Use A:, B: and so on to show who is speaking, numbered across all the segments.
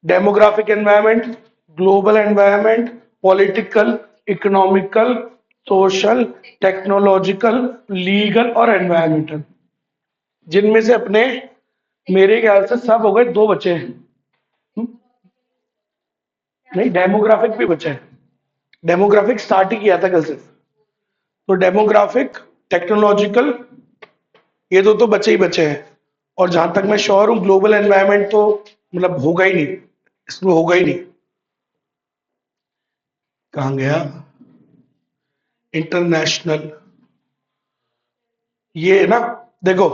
A: Demographic environment, global environment, political, economical, social, technological, legal और environmental, जिनमें से अपने मेरे ख्याल से सब हो गए, दो बचे हैं। नहीं, डेमोग्राफिक भी बचा है। डेमोग्राफिक स्टार्ट ही किया था कल से। तो डेमोग्राफिक, टेक्नोलॉजिकल, ये दो तो बचे ही बचे हैं। और जहां तक मैं श्योर हूं, ग्लोबल एनवायरनमेंट तो मतलब होगा ही नहीं, इसमें होगा ही नहीं। कहाँ गया? इंटरनेशनल, ये है ना, देखो,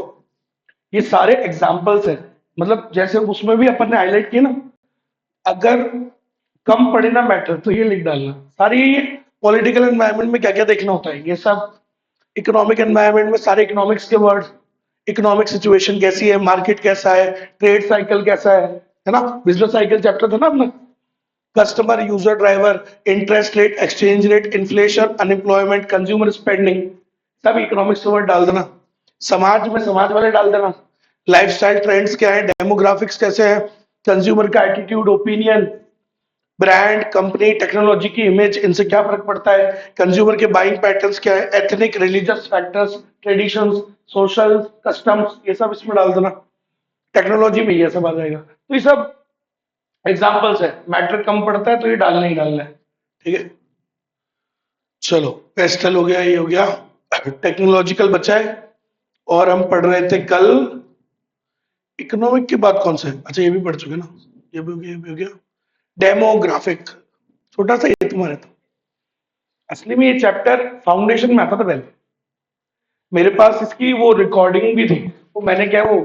A: ये सारे एग्जाम्पल्स हैं। मतलब जैसे उसमें भी अपन ने हाईलाइट किया ना, अगर कम पड़े ना मैटर तो ये लिख डालना सारी। पॉलिटिकल एनवायरनमेंट में क्या क्या देखना होता है ये सब, इकोनॉमिक एनवायरनमेंट में सारे इकोनॉमिक्स के वर्ड, इकोनॉमिक सिचुएशन कैसी है, मार्केट कैसा है, ट्रेड साइकिल कैसा है ना, बिजनेस साइकिल चैप्टर था ना अपना, customer, user, driver, interest rate, exchange rate, inflation, unemployment, consumer spending, सब इकोनॉमिक्स के वर्ड डाल देना। समाज में समाज वाले डाल देना। लाइफस्टाइल ट्रेंड्स क्या है, डेमोग्राफिक्स कैसे है, कंज्यूमर का attitude, opinion, brand, company, technology की इमेज, इनसे क्या फर्क पड़ता है, कंज्यूमर के बाइंग पैटर्न्स क्या है, ethnic, religious factors, traditions, social customs, ये सब इसमें डाल देना। टेक्नोलॉजी में ये सब आ जाएगा। तो ये सब एग्जांपल्स है, मैटर कम पड़ता है तो ये डालना ही डालना है। ठीक है, चलो, पेस्टल हो गया, ये हो गया, टेक्नोलॉजिकल बचा है। और हम पढ़ रहे थे कल, इकोनॉमिक के बाद कौन सा है, अच्छा ये भी पढ़ चुके ना, ये भी हो गया, ये भी हो गया। डेमोग्राफिक, छोटा सा ये तुम्हारे तो, असली में ये चैप्टर फाउंडेशन में आता था पहले। मेरे पास इसकी वो रिकॉर्डिंग भी थी। वो मैंने क्या, वो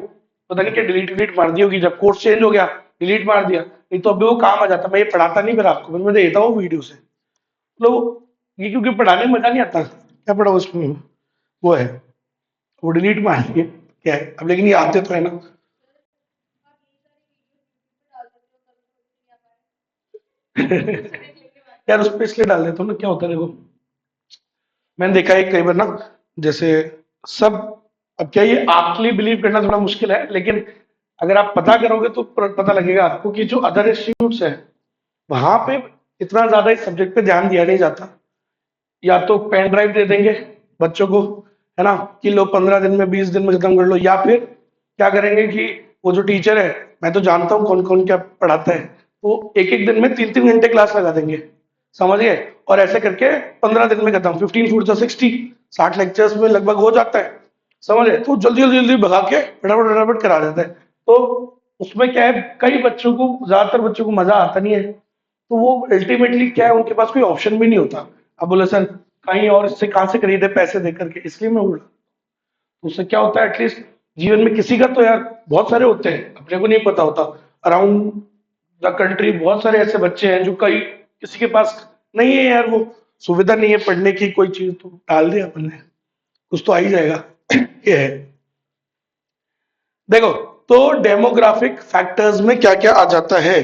A: पता नहीं क्या डिलीट डिलीट मार दी होगी, जब कोर्स चेंज हो गया डिलीट मार दिया। नहीं तो अभी वो काम आ जाता, मैं ये पढ़ाता नहीं फिर आपको, फिर मैं देता हूँ वीडियो से। मतलब ये क्योंकि पढ़ाने में मजा नहीं आता, क्या पढ़ा उसमें, वो है, वो डिलीट मार दिए, क्या है अब, लेकिन ये आते तो है ना। यार उस पर इसलिए डाल देता हूँ ना, क्या होता है देखो, मैंने देखा है कई बार ना, जैसे सब, अब क्या ये आपके लिए बिलीव करना थोड़ा मुश्किल है, लेकिन अगर आप पता करोगे तो पता लगेगा आपको कि जो अदर इंस्टीट्यूट्स है वहां पे इतना ज्यादा इस सब्जेक्ट पे ध्यान दिया नहीं जाता। या तो पेन ड्राइव दे देंगे बच्चों को, है ना, कि लो 15 दिन में 20 दिन में खत्म कर लो, या फिर क्या करेंगे कि वो जो टीचर है, मैं तो जानता हूँ कौन कौन क्या पढ़ाता है, वो एक एक दिन में 3 3 घंटे क्लास लगा देंगे, समझ गए, और ऐसे करके 15 दिन में खत्म, 15 4 60, 60 लेक्चर्स में लगभग हो जाता है, समझ गए, तो जल्दी जल्दी जल्दी भगा के फटाफट फटाफट करा देता है। तो उसमें क्या है, कई बच्चों को, ज्यादातर बच्चों को मजा आता नहीं है, तो वो अल्टीमेटली क्या है, उनके पास कोई ऑप्शन भी नहीं होता। अब बोले सर कहीं और इससे कहाँ से खरीदे पैसे दे करके, इसलिए मैं बोला। तो उससे क्या होता है, एटलीस्ट जीवन में किसी का तो यार, बहुत सारे होते हैं अपने को नहीं पता होता, अराउंड द कंट्री बहुत सारे ऐसे बच्चे हैं जो कई किसी के पास नहीं है यार, वो सुविधा नहीं है पढ़ने की, कोई चीज तो डाल दिया अपन ने, कुछ तो आ ही जाएगा। ये है, देखो, तो डेमोग्राफिक फैक्टर्स में क्या क्या आ जाता है,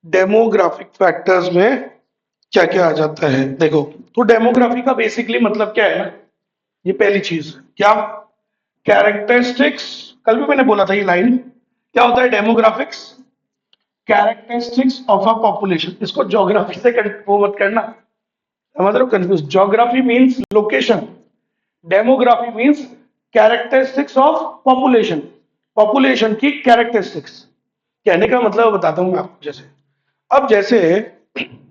A: डेमोग्राफिक फैक्टर्स में क्या क्या आ जाता है, देखो। तो डेमोग्राफी का बेसिकली मतलब क्या है ना, ये पहली चीज क्या, कैरेक्टरिस्टिक्स, कल भी मैंने बोला था ये लाइन, क्या होता है demographics, characteristics of a population, इसको ज्योग्राफी से वो मत करना, समझ रहे हो, confuse, geography means location, demography means characteristics of population, population की कैरेक्टरिस्टिक्स। कहने का मतलब बताता हूं मैं आपको, जैसे अब जैसे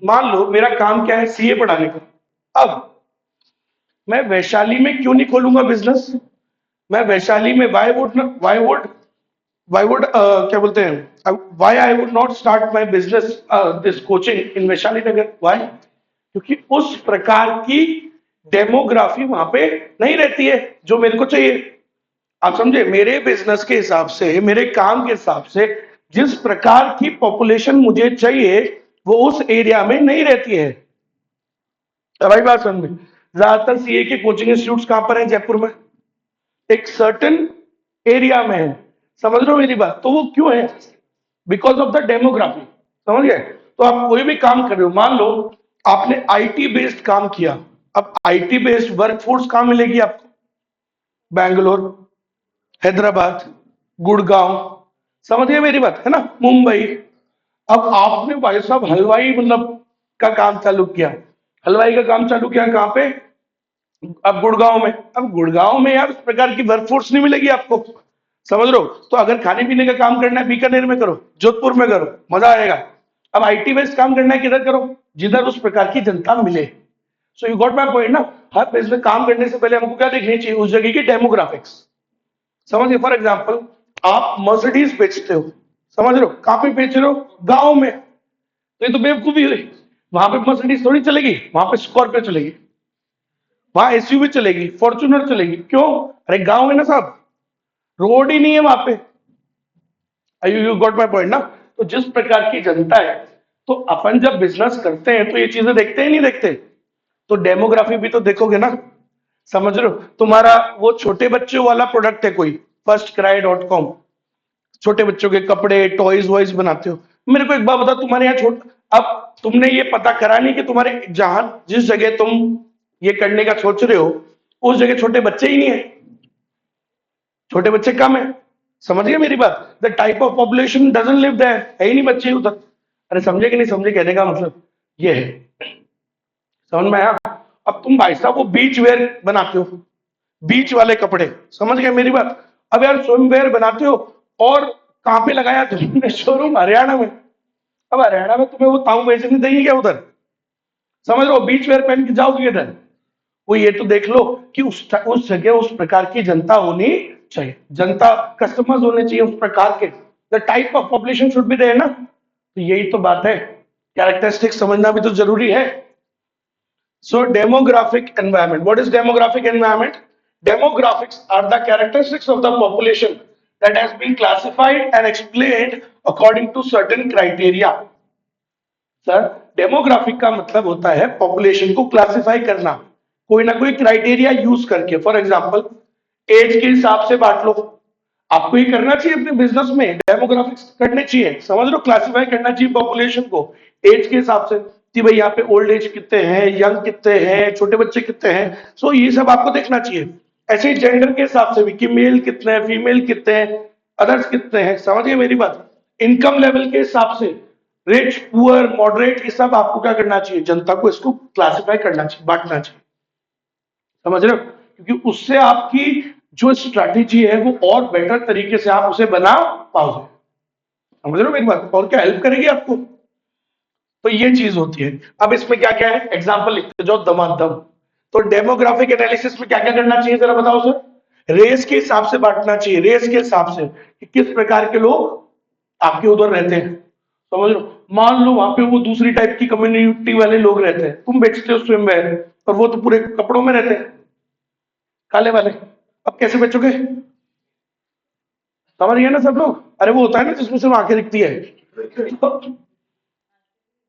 A: मान लो मेरा काम क्या है, सीए पढ़ाने का। अब मैं वैशाली में क्यों नहीं खोलूंगा बिजनेस, मैं वैशाली में वाई वुड क्या बोलते हैं, why I would not start my business this coaching in Vaishali Nagar, why, क्योंकि उस प्रकार की डेमोग्राफी वहां पे नहीं रहती है जो मेरे को चाहिए। आप समझे, मेरे बिजनेस के हिसाब से, मेरे काम के हिसाब से जिस प्रकार की पॉपुलेशन मुझे चाहिए वो उस एरिया में नहीं रहती है। भाई बात समझ में, ज्यादातर सीए के कोचिंग इंस्टीट्यूट कहां पर है, जयपुर में, एक सर्टन एरिया में है, समझ रहे हो मेरी बात, तो वो क्यों है, बिकॉज ऑफ द डेमोग्राफी, समझ गए। तो आप कोई भी काम कर रहे हो, मान लो आपने आईटी बेस्ड काम किया, अब आईटी बेस्ड वर्कफोर्स कहां मिलेगी आपको, बैंगलोर, हैदराबाद, गुड़गांव, समझिए मेरी बात, है ना, मुंबई, अब आपने भाई साहब हलवाई मतलब का काम चालू किया, हलवाई का काम चालू किया कहाँ पे? अब गुड़गांव में। अब गुड़गांव में यार उस प्रकार की वर्कफोर्स नहीं मिलेगी आपको, समझ रहे हो? तो अगर खाने पीने का काम करना है बीकानेर में करो, जोधपुर में करो, मजा आएगा। अब आईटी बेस्ड काम करना है किधर करो? जिधर उस प्रकार की जनता मिले। So you got my point ना। हर बेस में काम करने से पहले हमको क्या देखनी चाहिए? उस जगह की डेमोग्राफिक्स। समझिए फॉर एग्जाम्पल, आप मर्सिडीज बेचते हो, समझ रहे हो? कहाँ पे बेच रहे हो? गांव में। तो ये तो बेवकूफी हुई। वहां पे मर्सिडीज थोड़ी चलेगी, वहां पे स्कॉर्पियो चलेगी, वहां एसयूवी चलेगी, फॉर्च्यूनर चलेगी। क्यों? अरे गांव है ना साहब, रोड ही नहीं है वहां पे। यू गॉट माय पॉइंट ना। तो जिस प्रकार की जनता है, तो अपन जब बिजनेस करते हैं तो ये चीजें देखते हैं नहीं देखते? तो डेमोग्राफी भी तो देखोगे ना, समझ रहे हो? तुम्हारा वो छोटे बच्चों वाला प्रोडक्ट है कोई, firstcry.com, छोटे बच्चों के कपड़े टॉयज वॉयज बनाते हो। मेरे को एक बात बता, तुम्हारे यहाँ छोट अब तुमने ये पता करा नहीं कि तुम्हारे जहां जिस जगह तुम ये करने का सोच रहे हो उस जगह छोटे बच्चे ही नहीं है, छोटे बच्चे कम है। समझ गए मेरी बात? The type of population doesn't live there, है ही नहीं बच्चे उधर। अरे समझे कि नहीं समझे कहने का मतलब ये है, समझ में आया? अब तुम भाई साहब वो बीच वेयर बनाते हो, बीच वाले कपड़े, समझ गए मेरी बात? अब यार स्विम वेयर बनाते हो, और कहां पे लगाया तुमने शोरूम? हरियाणा में। अब हरियाणा में तुम्हें वो ताऊ बेचने देंगे क्या उधर? समझ लो, बीच वेयर पहन के जाओगे इधर। वो ये तो देख लो कि उस जगह उस प्रकार की जनता होनी चाहिए, जनता कस्टमर्स होने चाहिए उस प्रकार के। The type of population should be there ना। तो यही तो बात है, कैरेक्टरिस्टिक समझना भी तो जरूरी है। So demographic environment. What is demographic environment? Demographics are the characteristics of the population that has been classified and explained according to certain criteria. Sir, demographic का मतलब होता है पॉपुलेशन को क्लासिफाई करना कोई ना कोई क्राइटेरिया यूज करके। फॉर एग्जांपल, एज के हिसाब से बांट लो। आपको ये करना चाहिए अपने बिजनेस में, डेमोग्राफिक्स करने चाहिए, समझ लो, क्लासिफाई करना चाहिए पॉपुलेशन को एज के हिसाब से कि भाई यहाँ पे ओल्ड एज कितने हैं, यंग कितने हैं, छोटे बच्चे कितने हैं। सो ये सब आपको देखना चाहिए। ऐसे ही जेंडर के हिसाब से भी कि मेल कितने हैं, फीमेल कितने हैं, अदर्स कितने हैं। समझिए मेरी बात? इनकम लेवल के हिसाब से रिच पुअर मॉडरेट, ये सब आपको क्या करना चाहिए? जनता को इसको क्लासिफाई करना चाहिए, बांटना चाहिए। समझ रहे हो? क्योंकि उससे आपकी जो स्ट्रैटेजी है वो और बेटर तरीके से आप उसे बना पाओगे। समझ रहे हो मेरी बात? और क्या हेल्प करेगी आपको। तो ये चीज होती है। अब इसमें क्या क्या है, एग्जाम्पल लिखते जाओ दमादम। तो डेमोग्राफिक एनालिसिस में क्या क्या करना चाहिए जरा बताओ सर? रेस के हिसाब से बांटना चाहिए, रेस के हिसाब से कि किस प्रकार के लोग आपके उधर रहते हैं। समझ लो, मान लो वहां पे वो दूसरी टाइप की कम्युनिटी वाले लोग रहते हैं, तुम बेचते हो स्विम वेयर, और वो तो पूरे कपड़ों में रहते हैं, काले वाले। अब कैसे बेचोगे? समझ गए ना सब लोग? अरे वो होता है ना जिसमें सिर्फ आंखें दिखती है।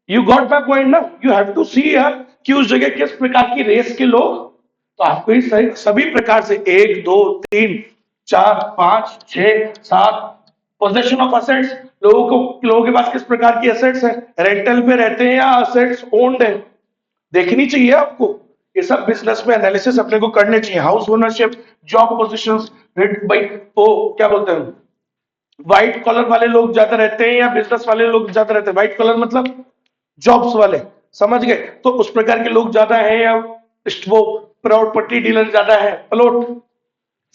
A: यू गॉट माई पॉइंट ना। यू हैव टू सी यार कि उस जगह किस प्रकार की रेस के लोग। तो आपको ही सभी प्रकार से, एक दो तीन चार पांच छह सात, पोजेशन ऑफ असेट्स, लोगों के पास किस प्रकार की असेट्स है, रेंटल पे रहते हैं या असेट्स ओन्ड है, देखनी चाहिए आपको। ये सब बिजनेस में एनालिसिस अपने को करने चाहिए। हाउस ओनरशिप, जॉब पोजिशन, भाई वो क्या बोलते हैं, व्हाइट कॉलर वाले लोग ज्यादा रहते हैं या बिजनेस वाले लोग ज्यादा रहते हैं? व्हाइट कॉलर मतलब जॉब्स वाले, समझ गए? तो उस प्रकार के लोग ज्यादा है या वो प्रॉपर्टी डीलर ज्यादा है, प्लॉट,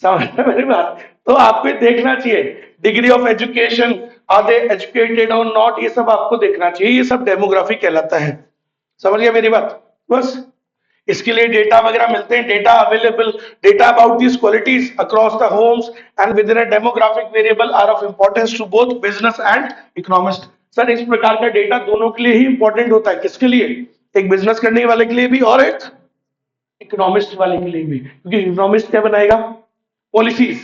A: समझ रहे हैं मेरी बात? तो आपको देखना चाहिए degree of education, are they educated और नॉट, ये सब आपको देखना चाहिए। ये सब डेमोग्राफी कहलाता है। समझ गए मेरी बात? बस इसके लिए डेटा वगैरह मिलते हैं, data available, data about these qualities across the homes and within a demographic variable are of importance to both business and economist. Sir, इस प्रकार का डेटा दोनों के लिए ही इंपॉर्टेंट होता है। किसके लिए? एक बिजनेस करने वाले के लिए भी और एक इकोनॉमिस्ट वाले के लिए भी। क्योंकि इकोनॉमिस्ट क्या बनाएगा? पॉलिसीज।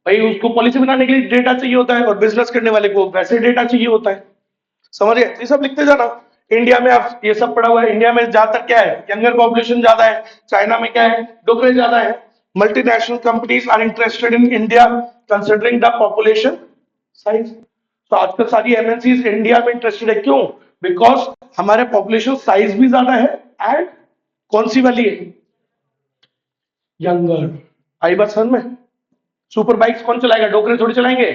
A: भाई उसको पॉलिसी बनाने के लिए डेटा चाहिए होता है, और बिजनेस करने वाले को वैसे डेटा चाहिए होता है। समझिए? ये सब लिखते जाना। इंडिया में आप ये सब पढ़ा हुआ है। इंडिया में ज्यादातर क्या है? यंगर पॉपुलेशन ज्यादा है। चाइना में क्या है? डोकरे ज्यादा है। Multinational companies are interested in India considering the population size. तो आजकल सारी एमएनसीज इंडिया में इंटरेस्टेड है। क्यों? बिकॉज हमारे पॉपुलेशन साइज भी ज्यादा है, एंड कौन सी वाली है? यंगर। आई बात समझ में? सुपर बाइक्स कौन चलाएगा? डोकरे थोड़ी चलाएंगे।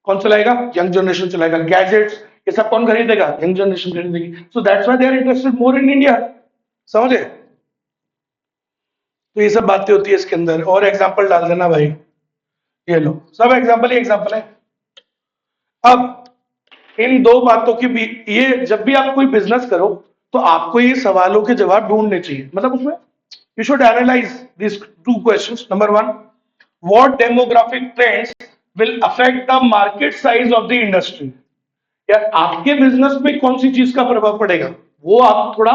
A: कौन चलाएगा? यंग जनरेशन चलाएगा। गैजेट्स, ये सब कौन खरीदेगा? यंग जनरेशन खरीदेगी। So that's why they are interested more in India. समझे? तो ये सब बातें होती है इसके अंदर। और एग्जाम्पल डाल देना भाई, ये लो सब एग्जाम्पल ही एग्जाम्पल है। अब इन दो बातों की भी, ये जब भी आप कोई बिजनेस करो तो आपको ये सवालों के जवाब ढूंढने चाहिए। मतलब उसमें you should analyse this two questions. Number one, what demographic trends will affect the market size of the industry. यार आपके बिजनेस में कौन सी चीज का प्रभाव पड़ेगा, वो आप थोड़ा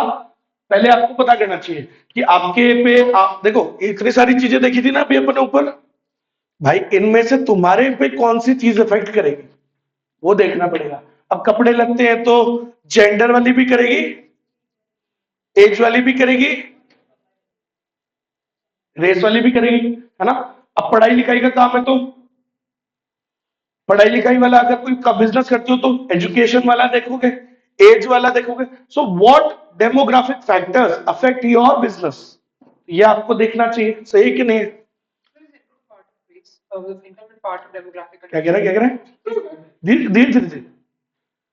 A: पहले आपको पता करना चाहिए कि आपके पे, आप देखो इतनी सारी चीजें देखी थी ना अभी अपने ऊपर, भाई इनमें से तुम्हारे पे कौन सी चीज इफेक्ट करेगी वो देखना पड़ेगा। अब कपड़े लगते हैं तो जेंडर वाली भी करेगी, एज वाली भी करेगी, रेस वाली भी करेगी, है ना। अब पढ़ाई लिखाई का काम है तो पढ़ाई लिखाई वाला, अगर कोई का बिजनेस करते हो तो एजुकेशन वाला देखोगे, एज वाला देखोगे। So what demographic factors affect your business, ये आपको देखना चाहिए। सही कि नहीं? क्या कह रहा है, क्या कह रहा है? धीरे धीरे धीरे धीरे।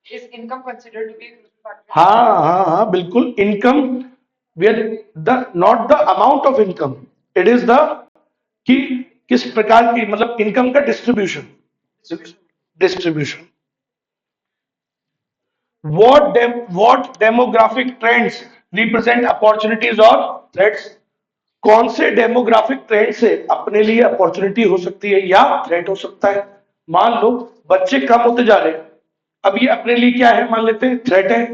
B: Is income considered to be a crucial factor?
A: हाँ हाँ हाँ बिल्कुल। Income, where the not the amount of income, it is the कि किस प्रकार की, मतलब इनकम का distribution. Distribution. what demographic trends represent opportunities or threats? कौन से डेमोग्राफिक ट्रेंड से अपने लिए अपॉर्चुनिटी हो सकती है या थ्रेट हो सकता है? मान लो बच्चे कम होते जा रहे हैं, अब ये अपने लिए क्या है मान लेते हैं, थ्रेट है।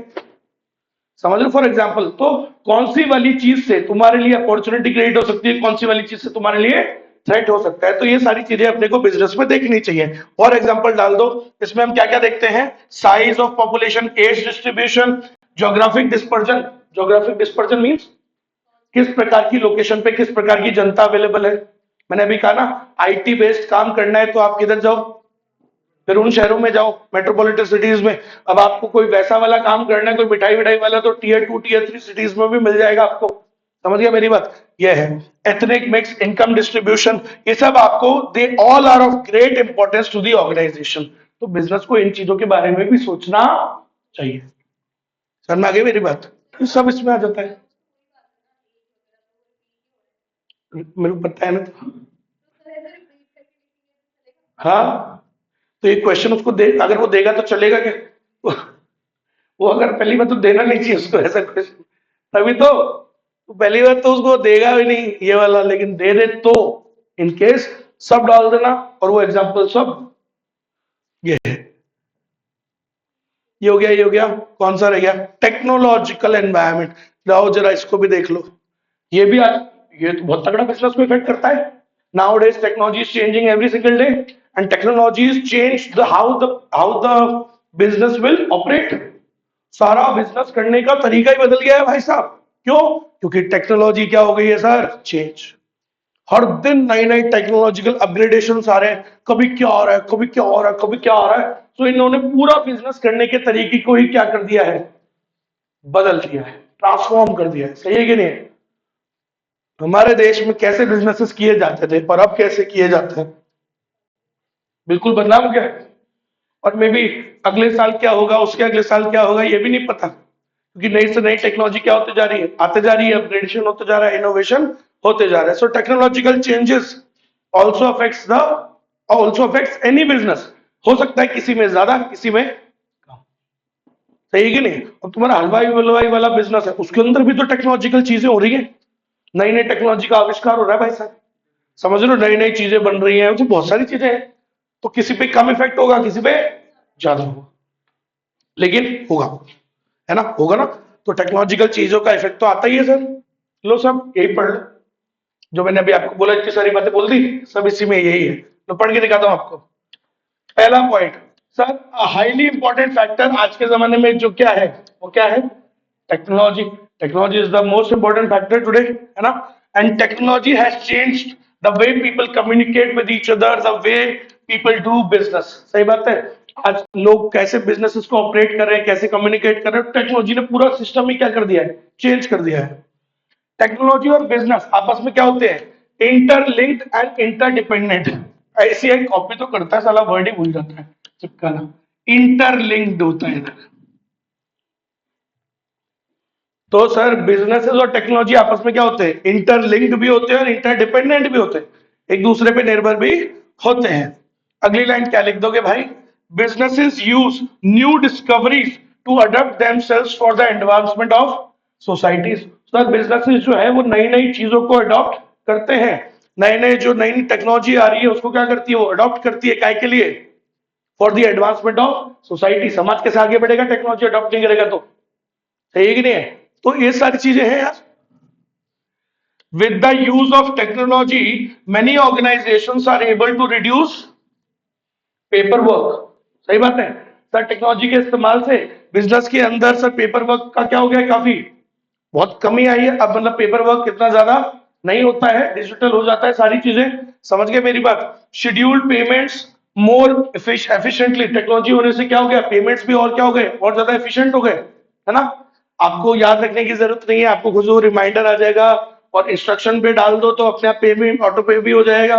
A: समझ लो फॉर एग्जाम्पल। तो कौन सी वाली चीज से तुम्हारे लिए अपॉर्चुनिटी क्रिएट हो सकती है, कौन सी वाली चीज से तुम्हारे लिए थ्रेट हो सकता है? तो ये सारी चीजें अपने को बिजनेस में देखनी चाहिए। और एग्जांपल डाल दो, इसमें हम क्या क्या देखते हैं? Size of population, age distribution, geographic dispersion. Geographic dispersion means किस प्रकार की लोकेशन पे किस प्रकार की जनता अवेलेबल है। मैंने अभी कहा ना, आईटी बेस्ड काम करना है तो आप किधर जाओ, फिर उन शहरों में जाओ, मेट्रोपॉलिटन सिटीज में। अब आपको कोई वैसा वाला काम करना है, कोई मिठाई विठाई वाला, तो टीयर 2 टीयर 3 सिटीज में भी मिल जाएगा आपको। समझ गया मेरी बात? ये है एथनिक मिक्स, इनकम डिस्ट्रीब्यूशन, ये सब आपको, they all are of great importance to the organisation. तो बिजनेस को इन चीजों के बारे में भी सोचना चाहिए। समझ में आ गई मेरी बात? ये सब इसमें आ जाता है, मेरे को पता है ना। तो हाँ, तो ये क्वेश्चन उसको दे, अगर वो देगा तो चलेगा क्या? वो अगर पहली बार तो देना नहीं चाहिए उसको ऐसा क्वेश्चन, तभी तो पहली बार तो उसको देगा भी नहीं ये वाला, लेकिन दे दे तो इन केस सब डाल देना। और वो एग्जांपल सब ये है। ये हो गया, ये हो गया। कौन सा रह गया? Technological environment. जाओ जरा इसको भी देख लो। ये भी आज, ये तो बहुत तगड़ा बिजनेस को इफेक्ट करता है। Nowadays technology is changing every single day and technology has changed the how the business will operate। सारा बिजनेस करने का तरीका ही बदल गया है भाई साहब। क्यों? क्योंकि टेक्नोलॉजी क्या हो गई है सर? चेंज। हर दिन नई नई टेक्नोलॉजिकल अपग्रेडेशन आ रहे हैं, कभी क्या आ रहा है, कभी क्या आ रहा है, कभी क्या आ रहा है। तो इन्होंने पूरा बिजनेस करने के तरीके को ही क्या कर दिया है? बदल दिया है, ट्रांसफॉर्म कर दिया है। सही है कि नहीं? हमारे देश में कैसे बिजनेसेस किए जाते थे पर अब कैसे किए जाते हैं, बिल्कुल बदलाव हो गया है। और मे बी अगले साल क्या होगा, उसके अगले साल क्या होगा, ये भी नहीं पता, क्योंकि नई से नई टेक्नोलॉजी क्या होते जा रही है, आते जा रही है, अपग्रेडेशन होते जा रहा है, इनोवेशन होते जा रहा है। So technological changes also affects the, also affects any business. हो सकता है किसी में ज्यादा, किसी में कम। सही है कि नहीं? अब तुम्हारा हलवाई वलवाई वाला बिजनेस है, उसके अंदर भी तो टेक्नोलॉजिकल चीजें हो रही है, नई नई टेक्नोलॉजी का आविष्कार हो रहा है भाई साहब। समझ लो, नई नई चीजें बन रही हैं, तो बहुत सारी चीजें हैं। तो किसी पे कम इफेक्ट होगा, किसी पे ज्यादा होगा, लेकिन होगा, है ना, होगा ना। तो टेक्नोलॉजिकल चीजों का इफेक्ट तो आता ही है सर। लो सब यही पढ़ लो, जो मैंने अभी आपको बोला, इतनी सारी बातें बोल दी, सब इसी में यही है। तो पढ़ के दिखाता हूं आपको। पहला point sir, highly important factor आज के जमाने में जो क्या है, वो क्या है? Technology. Technology is the most important factor today, है ना। And technology has changed the way people communicate with each other, the way people do business. सही बात है। आज लोग कैसे बिजनेसेस को ऑपरेट कर रहे हैं, कैसे कम्युनिकेट कर रहे हैं, टेक्नोलॉजी ने पूरा सिस्टम ही क्या कर दिया है? चेंज कर दिया है। टेक्नोलॉजी और बिजनेस आपस में क्या होते हैं? Interlinked and interdependent. ऐसी एक कॉपी तो करता है साला, वर्ड ही भूल जाता है चिपकाना। इंटरलिंक्ड होता है इधर। तो सर बिजनेसेस और टेक्नोलॉजी आपस में क्या होते हैं, इंटरलिंक्ड भी होते हैं और इंटरडिपेंडेंट भी होते हैं, एक दूसरे पे निर्भर भी होते हैं। अगली लाइन क्या लिख दोगे भाई, businesses use new discoveries to adopt themselves for the advancement of societies. Sir businesses जो है वो नई नई चीजों को अडॉप्ट करते हैं, नए नए जो नई नई टेक्नोलॉजी आ रही है उसको क्या करती है, वो अडॉप्ट करती है, काय के लिए, for the advancement of society. समाज कैसे आगे बढ़ेगा टेक्नोलॉजी अडॉप्ट नहीं करेगा तो, सही है कि नहीं है। तो ये सारी चीजें हैं यार। With the use of technology many organisations are able to reduce paper work. सही बात है सर, टेक्नोलॉजी के इस्तेमाल से बिजनेस के अंदर सर पेपर वर्क का क्या हो गया है, काफी बहुत कमी आई है। अब मतलब पेपर वर्क कितना ज्यादा नहीं होता है, डिजिटल हो जाता है सारी चीजें। समझ गए मेरी बात। शेड्यूल्ड पेमेंट्स मोर एफिशिएंटली, टेक्नोलॉजी होने से क्या हो गया, पेमेंट्स भी और क्या हो गए, और ज्यादा एफिशिएंट हो गए, है ना। आपको याद रखने की जरूरत नहीं है, आपको खुद वो रिमाइंडर आ जाएगा और इंस्ट्रक्शन पे डाल दो तो अपने आप पेमेंट ऑटो पे भी हो जाएगा।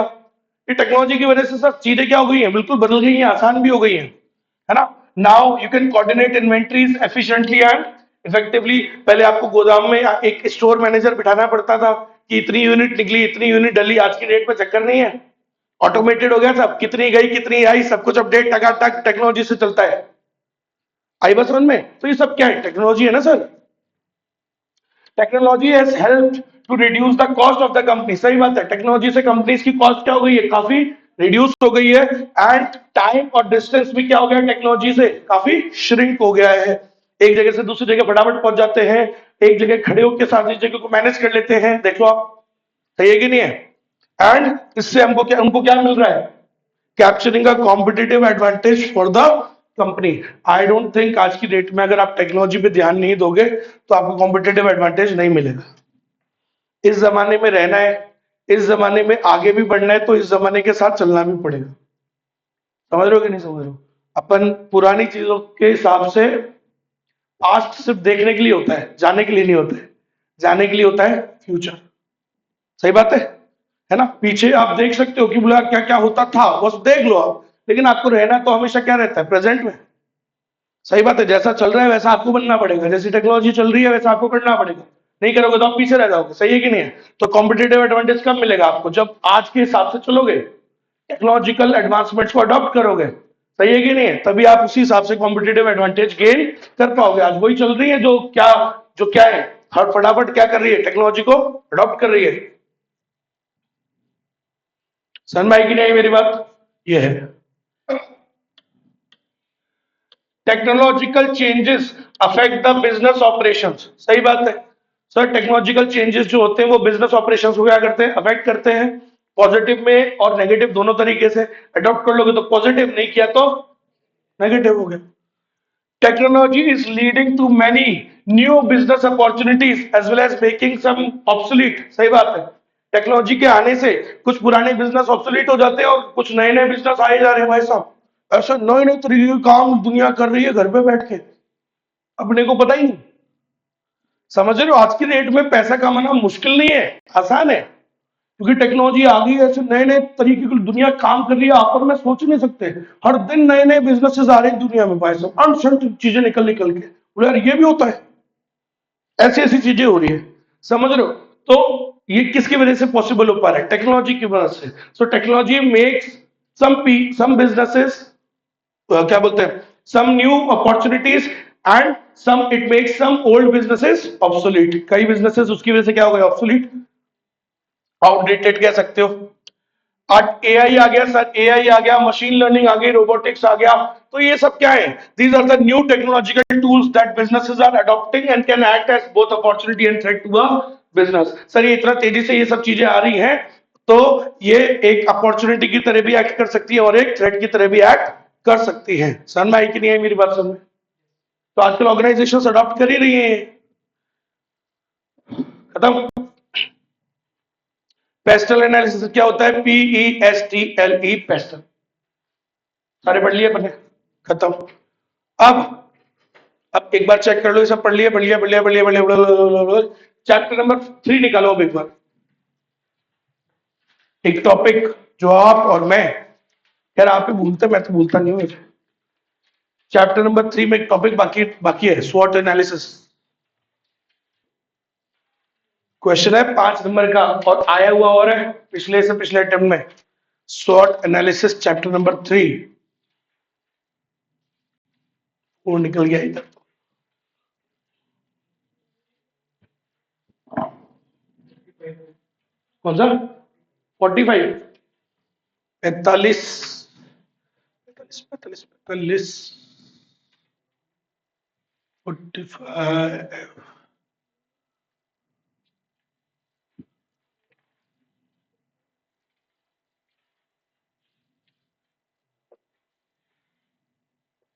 A: ये टेक्नोलॉजी की वजह से सब चीजें क्या हो गई हैं, बिल्कुल बदल गई हैं, आसान भी हो गई हैं, है ना। Now you can coordinate inventories efficiently and effectively. पहले आपको गोदाम में एक स्टोर मैनेजर बिठाना पड़ता था कि इतनी यूनिट निकली, इतनी यूनिट डली। आज की डेट में चक्कर नहीं है, ऑटोमेटेड हो गया सब, कितनी गई कितनी आई सब कुछ अपडेट टकाटक टेक्नोलॉजी से चलता है। आई बात समझ में। तो ये सब क्या है, टेक्नोलॉजी है ना sir. Technology has helped to reduce the cost of the company. सही बात है, टेक्नोलॉजी से कंपनीज की कॉस्ट क्या हो गई है, काफी रिड्यूस हो गई है। एंड टाइम और डिस्टेंस भी क्या हो गया, टेक्नोलॉजी से काफी श्रिंक हो गया है। एक जगह से दूसरी जगह फटाफट पहुंच जाते हैं, एक जगह खड़े होकर सारी जगह को मैनेज कर लेते हैं। देख लो आप, सही है कि नहीं है। एंड इससे हमको क्या मिल रहा है, capturing a competitive advantage for the company. I don't think आज की डेट में अगर आप टेक्नोलॉजी पे ध्यान नहीं दोगे तो आपको कॉम्पिटिटिव एडवांटेज नहीं मिलेगा। इस जमाने में रहना है, इस जमाने में आगे भी बढ़ना है, तो इस जमाने के साथ चलना भी पड़ेगा। समझ रहे हो कि नहीं समझ रहे हो। अपन पुरानी चीजों के हिसाब से, पास्ट सिर्फ देखने के लिए होता है, जाने के लिए नहीं होता है। जाने के लिए होता है फ्यूचर। सही बात है ना। पीछे आप देख सकते हो कि बोला क्या क्या होता था, बस देख लो आप, लेकिन आपको रहना तो हमेशा क्या रहता है, प्रेजेंट में। सही बात है, जैसा चल रहा है वैसा आपको बनना पड़ेगा, जैसी टेक्नोलॉजी चल रही है वैसा आपको करना पड़ेगा। नहीं करोगे तो आप पीछे रह जाओगे, सही है कि नहीं है। तो कॉम्पिटेटिव एडवांटेज कब मिलेगा आपको, जब आज के हिसाब से चलोगे, टेक्नोलॉजिकल एडवांसमेंट्स को अडॉप्ट करोगे, सही है कि नहीं है। तभी आप उसी हिसाब से कॉम्पिटेटिव एडवांटेज गेन कर पाओगे। आज वही चल रही है जो क्या है, हर फटाफट क्या कर रही है, टेक्नोलॉजी को अडॉप्ट कर रही है। समझ में आई कि नहीं आई मेरी बात, ये है। Technological changes affect the business operations. सही बात है सर, टेक्नोलॉजिकल चेंजेस जो होते हैं वो बिजनेस ऑपरेशंस को क्या करते हैं, अफेक्ट करते हैं। पॉजिटिव में और नेगेटिव दोनों तरीके से। अडॉप्ट कर लोगे तो पॉजिटिव, नहीं किया तो नेगेटिव हो गया। Technology is leading to many new business opportunities as well as making some obsolete. सही बात है, टेक्नोलॉजी के आने से कुछ पुराने बिजनेस ऑब्सोलीट हो जाते हैं और कुछ नए नए बिजनेस आए जा रहे हैं भाई साहब। ऐसा नए नए तरीके के काम दुनिया कर रही है घर पे बैठ के, अपने को पता ही नहीं। समझ रहे हो, आज की डेट में पैसा कमाना मुश्किल नहीं है, आसान है, क्योंकि टेक्नोलॉजी आ गई है। ऐसे नए नए तरीके की दुनिया काम कर रही है, आप और मैं सोच नहीं सकते। हर दिन नए नए बिजनेसेस आ रहे हैं दुनिया में भाई साहब, अनसंट चीजें निकल निकल के, बोले यार ये भी होता है, ऐसी ऐसी चीजें हो रही है। समझ रहे हो। तो ये किसकी वजह से पॉसिबल हो पा रहा है, टेक्नोलॉजी की वजह से। So technology makes some businesses, क्या बोलते हैं, some new opportunities and some it makes some old businesses obsolete. कई बिजनेसेस उसकी वजह से क्या हो गए, ऑब्सोलीट, आउटडेटेड कह सकते हो। आज एआई आ गया सर, एआई आ गया, मशीन लर्निंग आ गई, रोबोटिक्स आ गया। तो ये सब क्या है, these are the new technological tools that businesses are adopting and can act as both opportunity and threat to a business. Sir ये इतना तेजी से ये सब चीजें आ रही हैं, तो ये एक अपॉर्चुनिटी की तरह भी एक्ट कर सकती है और एक थ्रेट की तरह भी एक्ट कर सकती है। समझ में आई कि नहीं आई मेरी बात, समझ में। तो आजकल ऑर्गेनाइजेशन अडॉप्ट कर ही रही है। खत्म। पेस्टल एनालिसिस क्या होता है, PESTLE, पेस्टल। सारे पढ़ लिए अपने, खत्म। अब अब एक बार चेक कर लो, ये सब पढ़ लिया, चैप्टर नंबर 3 निकालो अब एक बार। एक टॉपिक जो आप और मैं, यार आप ही भूलते, मैं तो भूलता नहीं हूं। चैप्टर नंबर 3 में एक टॉपिक बाकी बाकी है, स्वॉट एनालिसिस। क्वेश्चन है 5 नंबर का और आया हुआ और है पिछले से पिछले अटेम्प्ट में, स्वॉट एनालिसिस चैप्टर नंबर 3। वो निकल गया इधर। कौन सा 45 45 45 45 45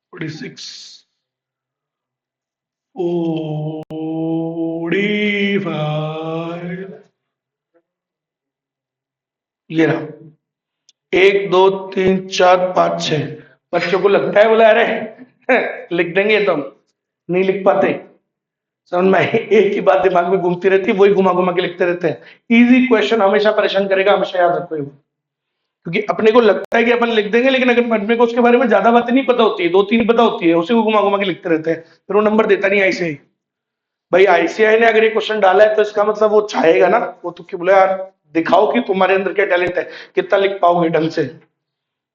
A: 46 45 ये रहा 1 2 3 4 5 6। बच्चों को लगता है बोला अरे लिख देंगे तो हम नहीं लिख पाते, समझ में एक ही बात दिमाग में घूमती रहती है, वही घुमा घुमा के लिखते रहते हैं। इजी क्वेश्चन हमेशा परेशान करेगा, हमेशा याद रखो ये, क्योंकि अपने को लगता है कि अपन लिख देंगे, लेकिन अगर अपने को उसके बारे में ज्यादा बातें नहीं पता होती है, 2 3 पता होती है, उसी को घुमा घुमा के लिखते रहते हैं, फिर वो नंबर देता नहीं आईसीआई। भाई आईसीआई ने अगर ये क्वेश्चन डाला है तो इसका मतलब वो चाहेगा ना, वो तो क्यों बोले यार दिखाओ कि तुम्हारे अंदर क्या टैलेंट है, कितना लिख पाओगे ढंग से।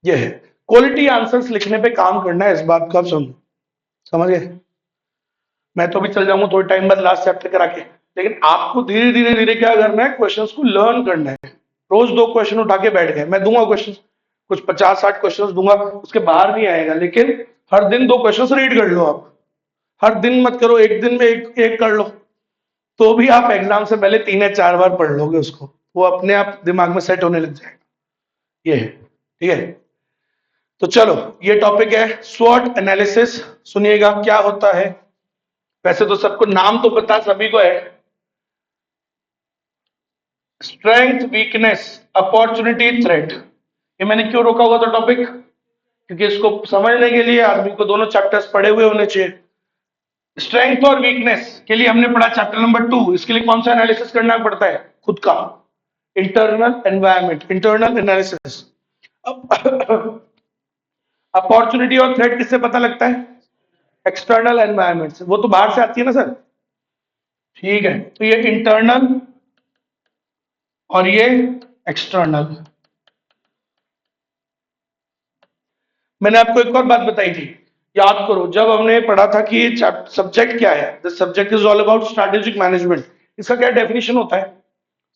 A: ये है क्वालिटी आंसर्स लिखने पे काम करना है, इस बात को आप समझ गए। मैं तो अभी चल जाऊंगा थोड़े टाइम बाद लास्ट चैप्टर करा के, लेकिन आपको धीरे धीरे धीरे क्या करना है, क्वेश्चंस को लर्न करना है। रोज 2 क्वेश्चन उठा के बैठ गए, मैं दूंगा क्वेश्चन कुछ 50-60 क्वेश्चन दूंगा, उसके बाहर नहीं आएगा, लेकिन हर दिन 2 क्वेश्चन रीड कर लो आप। हर दिन मत करो, एक दिन में एक कर लो, तो भी आप एग्जाम से पहले 3 या 4 बार पढ़ लोगे उसको, वो अपने आप दिमाग में सेट होने लग जाएगा। ये है, ठीक है। तो चलो ये टॉपिक है स्वॉट एनालिसिस। सुनिएगा क्या होता है। वैसे तो सबको नाम तो पता सभी को है, स्ट्रेंथ वीकनेस अपॉर्चुनिटी थ्रेट। ये मैंने क्यों रोका हुआ था टॉपिक, क्योंकि इसको समझने के लिए आदमी को दोनों चैप्टर्स पढ़े हुए होने चाहिए। स्ट्रेंथ और वीकनेस के लिए हमने पढ़ा चैप्टर नंबर 2, इसके लिए कौन सा एनालिसिस करना पड़ता है, खुद का internal environment, internal analysis. Opportunity और थ्रेट किससे पता लगता है, एक्सटर्नल एनवायरनमेंट से, वो तो बाहर से आती है ना सर, ठीक है। तो ये इंटरनल और ये एक्सटर्नल। मैंने आपको एक और बात बताई थी, याद करो जब हमने पढ़ा था कि ये सब्जेक्ट क्या है, the subject is all about strategic management. इसका क्या डेफिनेशन होता है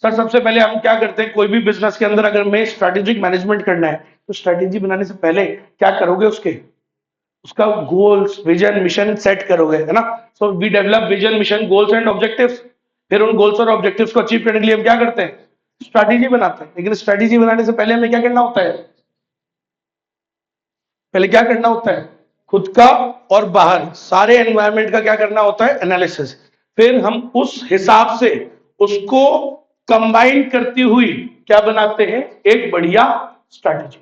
A: सर, सबसे पहले हम क्या करते हैं, कोई भी बिजनेस के अंदर अगर मैं स्ट्रैटेजिक मैनेजमेंट करना है तो स्ट्रैटेजी बनाने से पहले क्या करोगे, उसका गोल्स विजन मिशन सेट करोगे, है ना। So we develop vision mission goals and objectives. फिर उन गोल्स और ऑब्जेक्टिव्स को अचीव करने के लिए हम क्या करते हैं, स्ट्रैटेजी बनाते हैं। लेकिन स्ट्रैटेजी बनाने से पहले हमें क्या करना होता है, पहले क्या करना होता है, खुद का और बाहर सारे एनवायरनमेंट का क्या करना होता है, एनालिसिस। फिर हम उस हिसाब से उसको कंबाइन करती हुई क्या बनाते हैं, एक बढ़िया स्ट्रैटेजी।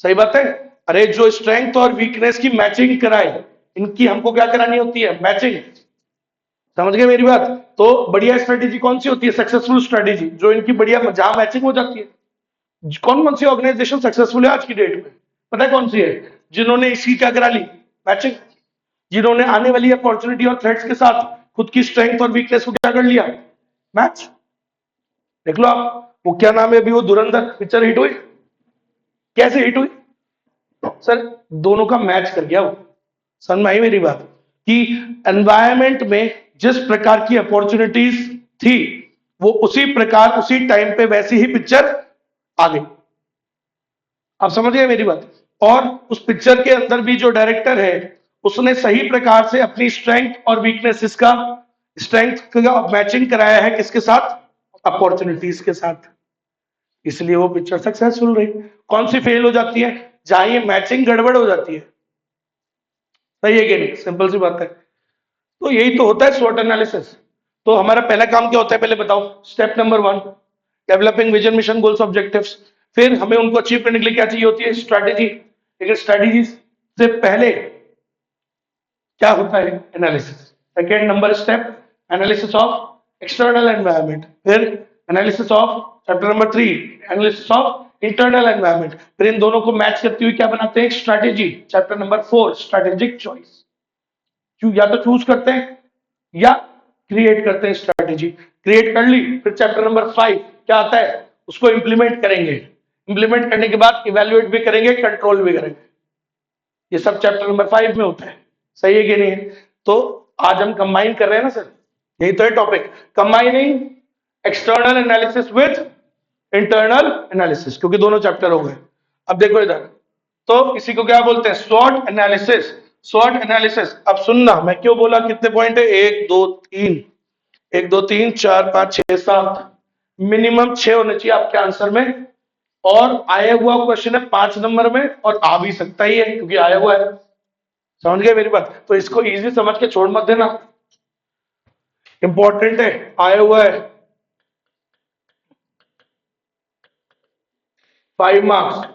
A: सही बात है। अरे जो स्ट्रेंथ और वीकनेस की मैचिंग कराए, इनकी हमको क्या करानी होती है, मैचिंग। समझ गए मेरी बात। तो बढ़िया स्ट्रेटेजी कौन सी होती है, सक्सेसफुल स्ट्रेटेजी, जो इनकी बढ़िया जहां मैचिंग हो जाती है। कौन कौन सी ऑर्गेनाइजेशन सक्सेसफुल है आज की डेट में, पता है कौन सी है, जिन्होंने इसकी क्या करा ली, मैचिंग। जिन्होंने आने वाली अपॉर्चुनिटी और थ्रेट्स के साथ खुद की स्ट्रेंथ और वीकनेस को क्या कर लिया, मैच। देख लो आप, वो क्या नाम है अभी, वो धुरंधर पिक्चर हिट हुई, कैसे हिट हुई सर, दोनों का मैच कर गया वो। समझ में आई मेरी बात, कि एनवायरमेंट में जिस प्रकार की अपॉर्चुनिटीज थी, वो उसी प्रकार उसी टाइम पे वैसी ही पिक्चर आ गई। आप समझ गए मेरी बात। और उस पिक्चर के अंदर भी जो डायरेक्टर है, उसने सही प्रकार से अपनी स्ट्रेंथ और वीकनेसेस का स्ट्रेंथ का मैचिंग कराया है, किसके साथ, अपॉर्चुनिटीज के साथ। इसलिए वो पिक्चर सक्सेसफुल रही। कौन सी फेल हो जाती है, जहां ये मैचिंग गड़बड़ हो जाती है। सही है कि नहीं, सिंपल सी बात है। तो यही तो होता है स्वॉट एनालिसिस। तो हमारा पहला काम क्या होता है, पहले बताओ। Step number 1, developing vision mission goals objectives. फिर हमें उनको अचीव करने के लिए क्या चाहिए होती है, स्ट्रैटेजी। लेकिन स्ट्रैटेजी से पहले क्या होता है, analysis. Second number step, analysis of external environment. फिर analysis of chapter number 3, analysis of internal environment. फिर इन दोनों को मैच करती हुई क्या बनाते हैं, strategy. Chapter number 4 strategic choice. या तो चूज करते हैं या क्रिएट करते हैं स्ट्रैटेजी। क्रिएट कर ली, फिर चैप्टर नंबर 5 क्या आता है, उसको इंप्लीमेंट करेंगे। इंप्लीमेंट करने के बाद इवेल्युएट भी करेंगे, कंट्रोल भी करेंगे। ये सब चैप्टर नंबर 5 में होता है। सही है कि नहीं है? तो आज हम कंबाइन कर रहे हैं ना सर, यही तो है topic, combining external analysis with internal analysis, क्योंकि दोनों चैप्टर हो गए। अब देखो इधर, तो इसी को क्या बोलते हैं, स्वॉट एनालिसिस। स्वॉट एनालिसिस, अब सुनना मैं क्यों बोला, कितने पॉइंट है, 1 2 3, 1 2 3 4 5 6 7, मिनिमम 6 होने चाहिए आपके आंसर में। और आया हुआ क्वेश्चन है 5 नंबर में, और आ भी सकता ही है क्योंकि आया हुआ है। समझ गए मेरी बात? तो इसको इजी समझ के छोड़ मत देना, इंपॉर्टेंट है, आया हुआ है। 5 मार्क्स।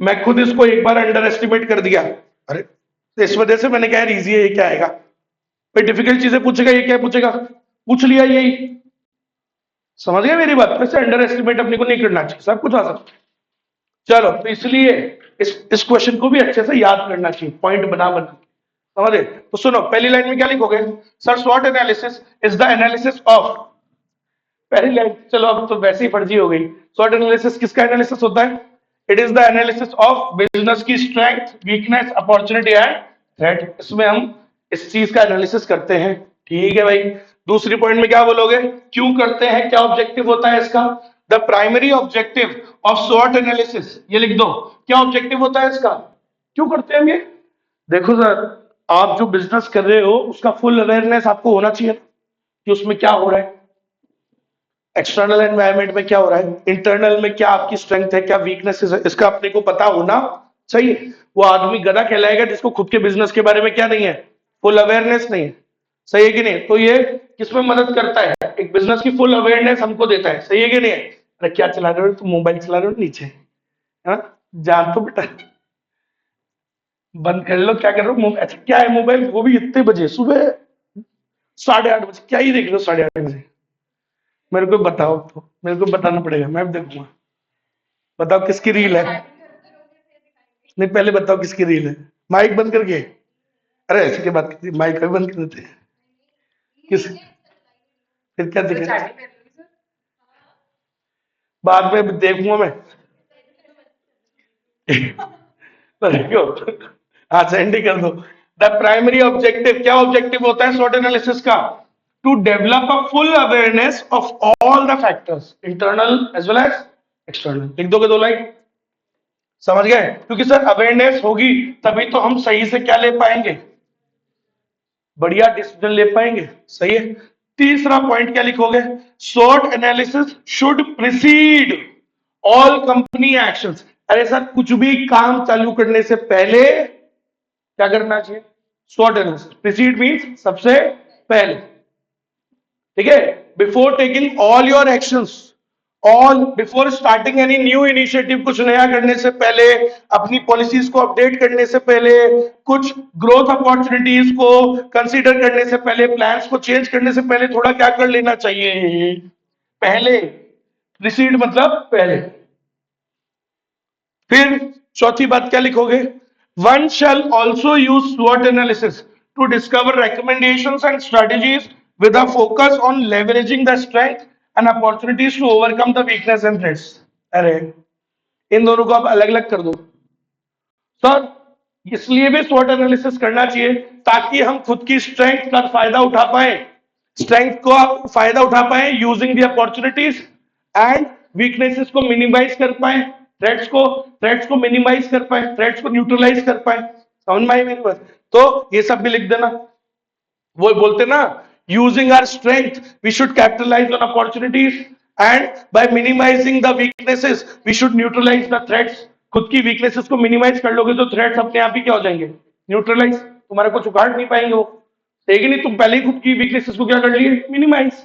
A: मैं खुद इसको एक बार अंडर एस्टिमेट कर दिया, अरे तो इस वजह से मैंने कहा इजी है, ये क्या आएगा भाई, डिफिकल्ट चीजें पूछेगा, ये क्या पूछेगा, पूछ लिया यही। समझ गए मेरी बात? वैसे अंडर एस्टिमेट अपने को नहीं करना चाहिए, सब कुछ आ सकता है। चलो, तो इसलिए इस क्वेश्चन को भी अच्छे से याद करना चाहिए, पॉइंट बना बना। समझे? तो सुनो, पहली लाइन में क्या लिखोगे, सर स्वॉट analysis is the analysis of. पहली लाइन चलो अब तो वैसे ही फर्जी हो गई। स्वॉट एनालिसिस किसका एनालिसिस होता है? It is the analysis of business की strength, weakness, opportunity and threat. इसमें हम इस चीज का एनालिसिस करते हैं। ठीक है भाई। दूसरी पॉइंट में क्या बोलोगे, क्यों करते हैं, क्या ऑब्जेक्टिव होता है इसका? द प्राइमरी ऑब्जेक्टिव ऑफ स्वॉट एनालिसिस, ये लिख दो, क्या ऑब्जेक्टिव होता है इसका, क्यों करते हैं हम ये? देखो सर, आप जो बिजनेस कर रहे हो उसका फुल अवेयरनेस आपको होना चाहिए कि उसमें क्या हो रहा है, एक्सटर्नल एनवायरनमेंट में क्या हो रहा है, इंटरनल में क्या आपकी स्ट्रेंथ है, क्या वीकनेसेस है, इसका अपने को पता होना चाहिए। वो आदमी गधा कहलाएगा जिसको खुद के बिजनेस के बारे में क्या नहीं है, फुल अवेयरनेस नहीं है। सही है कि नहीं? तो ये किसमें मदद करता है, एक बिजनेस की फुल अवेयरनेस हमको देता है। सही है कि नहीं है? अरे क्या चला रहे हो तुम, मोबाइल चला रहे हो नीचे, हाँ जान तो बेटा, बंद कर लो, क्या कर रहे हो, अच्छा क्या है मोबाइल, वो भी इतने बजे सुबह, 8:30 बजे, क्या ही देख रहे हो 8:30 बजे? मेरे को बताओ, तो मेरे को बताना पड़ेगा, मैं भी देखूंगा। बताओ किसकी रील है, नहीं पहले बताओ किसकी रील है, माइक बंद करके। अरे ऐसे की बात करती, माइक भी बंद कर देते हैं। किस, फिर क्या
B: तो
A: दिखे,
B: chatting कर रही हूँ
A: बाद में देखूंगा मैं। तो देखो, हाँ सेंड ही कर दो। द प्राइमरी ऑब्जेक्टिव, क्या ऑब्जेक्टिव होता है स्वॉट एनालिसिस का? To develop a full awareness of all the factors, internal as well as external. लिख दोगे 2 लाइन? समझ गए? क्योंकि सर अवेयरनेस होगी तभी तो हम सही से क्या ले पाएंगे, बढ़िया डिसीजन ले पाएंगे। सही है। तीसरा पॉइंट क्या लिखोगे, short analysis should precede all company actions. अरे सर कुछ भी काम चालू करने से पहले क्या करना चाहिए, शॉर्ट एनालिसिस। प्रिसीड मीन्स सबसे पहले, ठीक है, before taking all your actions, all before starting any new initiative, कुछ नया करने से पहले, अपनी पॉलिसीज को अपडेट करने से पहले, कुछ ग्रोथ अपॉर्चुनिटीज को कंसीडर करने से पहले, प्लान्स को चेंज करने से पहले थोड़ा क्या कर लेना चाहिए, पहले। प्रिसीड मतलब पहले। फिर चौथी बात क्या लिखोगे, वन शैल ऑल्सो यूज स्वॉट analysis to discover recommendations and strategies with a focus on leveraging the strength and opportunities to overcome the weakness and threats। अरे इन दोनों को आप अलग अलग कर दो सर, इसलिए भी स्वॉट एनालिसिस करना चाहिए ताकि हम खुद की स्ट्रेंथ का फायदा उठा पाए, स्ट्रेंथ को फायदा उठा पाए, using the opportunities and weaknesses को मिनिमाइज कर पाए, थ्रेट्स को मिनिमाइज कर पाए, थ्रेट्स को न्यूट्रलाइज कर पाए। समझ में आई मेरी बात? तो ये सब भी लिख देना। वो बोलते ना, using our strength we should capitalize on opportunities and by minimizing the weaknesses we should neutralize the threats. खुद की वीकनेसेस को मिनिमाइज कर लोगे तो थ्रेट्स अपने आप ही क्या हो जाएंगे, न्यूट्रलाइज, तुम्हारे को उखाड़ नहीं पाएंगे वो। ठीक है नहीं, तुम पहले ही खुद की वीकनेसेस को क्या कर लिए, मिनिमाइज।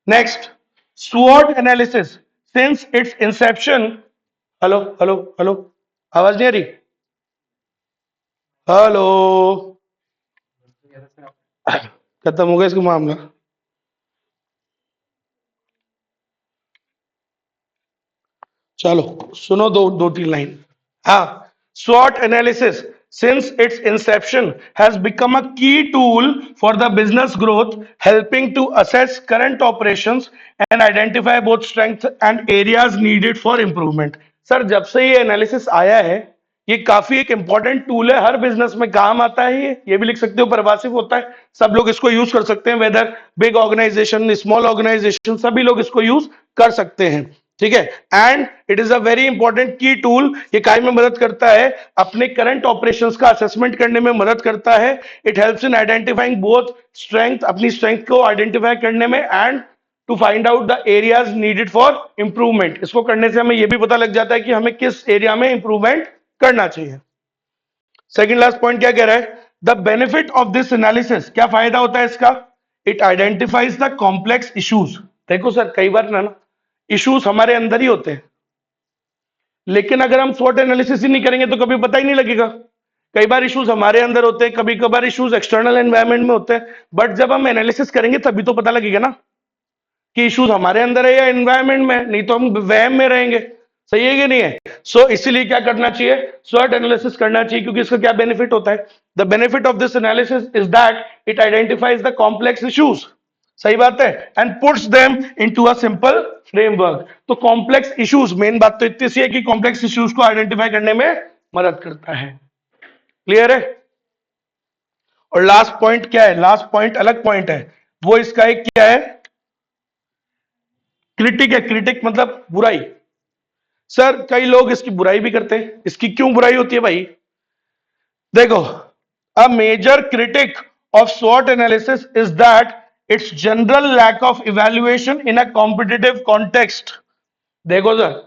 A: नेक्स्ट, स्वॉट analysis since its inception, hello hello hello, आवाज नहीं आ रही, हेलो, खत्म हो गया इसका मामला। चलो सुनो दो तीन लाइन। हाँ, SWOT analysis since its inception has become a key tool for the business growth, helping to assess current operations and identify both strengths and areas needed for improvement. Sir जब से ये एनालिसिस आया है, ये काफी एक important tool है, हर business में काम आता है। ये भी लिख सकते हो, परवासिव होता है, सब लोग इसको यूज कर सकते हैं, whether big organization small organization सभी लोग इसको यूज कर सकते हैं। ठीक है, and it is a very important key tool. ये काय में मदद करता है, अपने करंट ऑपरेशंस का असेसमेंट करने में मदद करता है। It helps in identifying both strength, अपनी स्ट्रेंथ को आइडेंटिफाई करने में, and to find out the areas needed for improvement. इसको करने से हमें यह भी पता लग जाता है कि हमें किस एरिया में इंप्रूवमेंट करना चाहिए। सेकंड लास्ट पॉइंट क्या कह रहा है, the benefit of this analysis, क्या फायदा होता है इसका? It identifies the complex issues. देखो सर, कई बार ना इश्यूज हमारे अंदर ही होते हैं, लेकिन अगर हम स्वॉट एनालिसिस ही नहीं करेंगे तो कभी पता ही नहीं लगेगा। कई बार इश्यूज हमारे अंदर होते हैं, कभी कभार इश्यूज एक्सटर्नल एनवायरनमेंट में होते हैं, बट जब हम एनालिसिस करेंगे तभी तो पता लगेगा ना कि इश्यूज हमारे अंदर है या एनवायरनमेंट में, नहीं तो हम वहम में रहेंगे। सही है कि नहीं है? सो इसीलिए क्या करना चाहिए, स्वॉट एनालिसिस करना चाहिए, क्योंकि इसका क्या बेनिफिट होता है? The benefit of this analysis is that it identifies the complex issues. सही बात है, and puts them into a simple framework. तो कॉम्प्लेक्स इश्यूज, मेन बात तो इतनी सी है कि कॉम्प्लेक्स इश्यूज को आइडेंटिफाई करने में मदद करता है। क्लियर है? और लास्ट पॉइंट क्या है? लास्ट पॉइंट अलग पॉइंट है, वो इसका एक क्या है, क्रिटिक है। क्रिटिक मतलब बुराई। सर कई लोग इसकी बुराई भी करते हैं, इसकी क्यों बुराई होती है भाई? देखो, अ मेजर क्रिटिक ऑफ स्वॉट analysis is that its general lack of evaluation in a competitive context. देखो सर,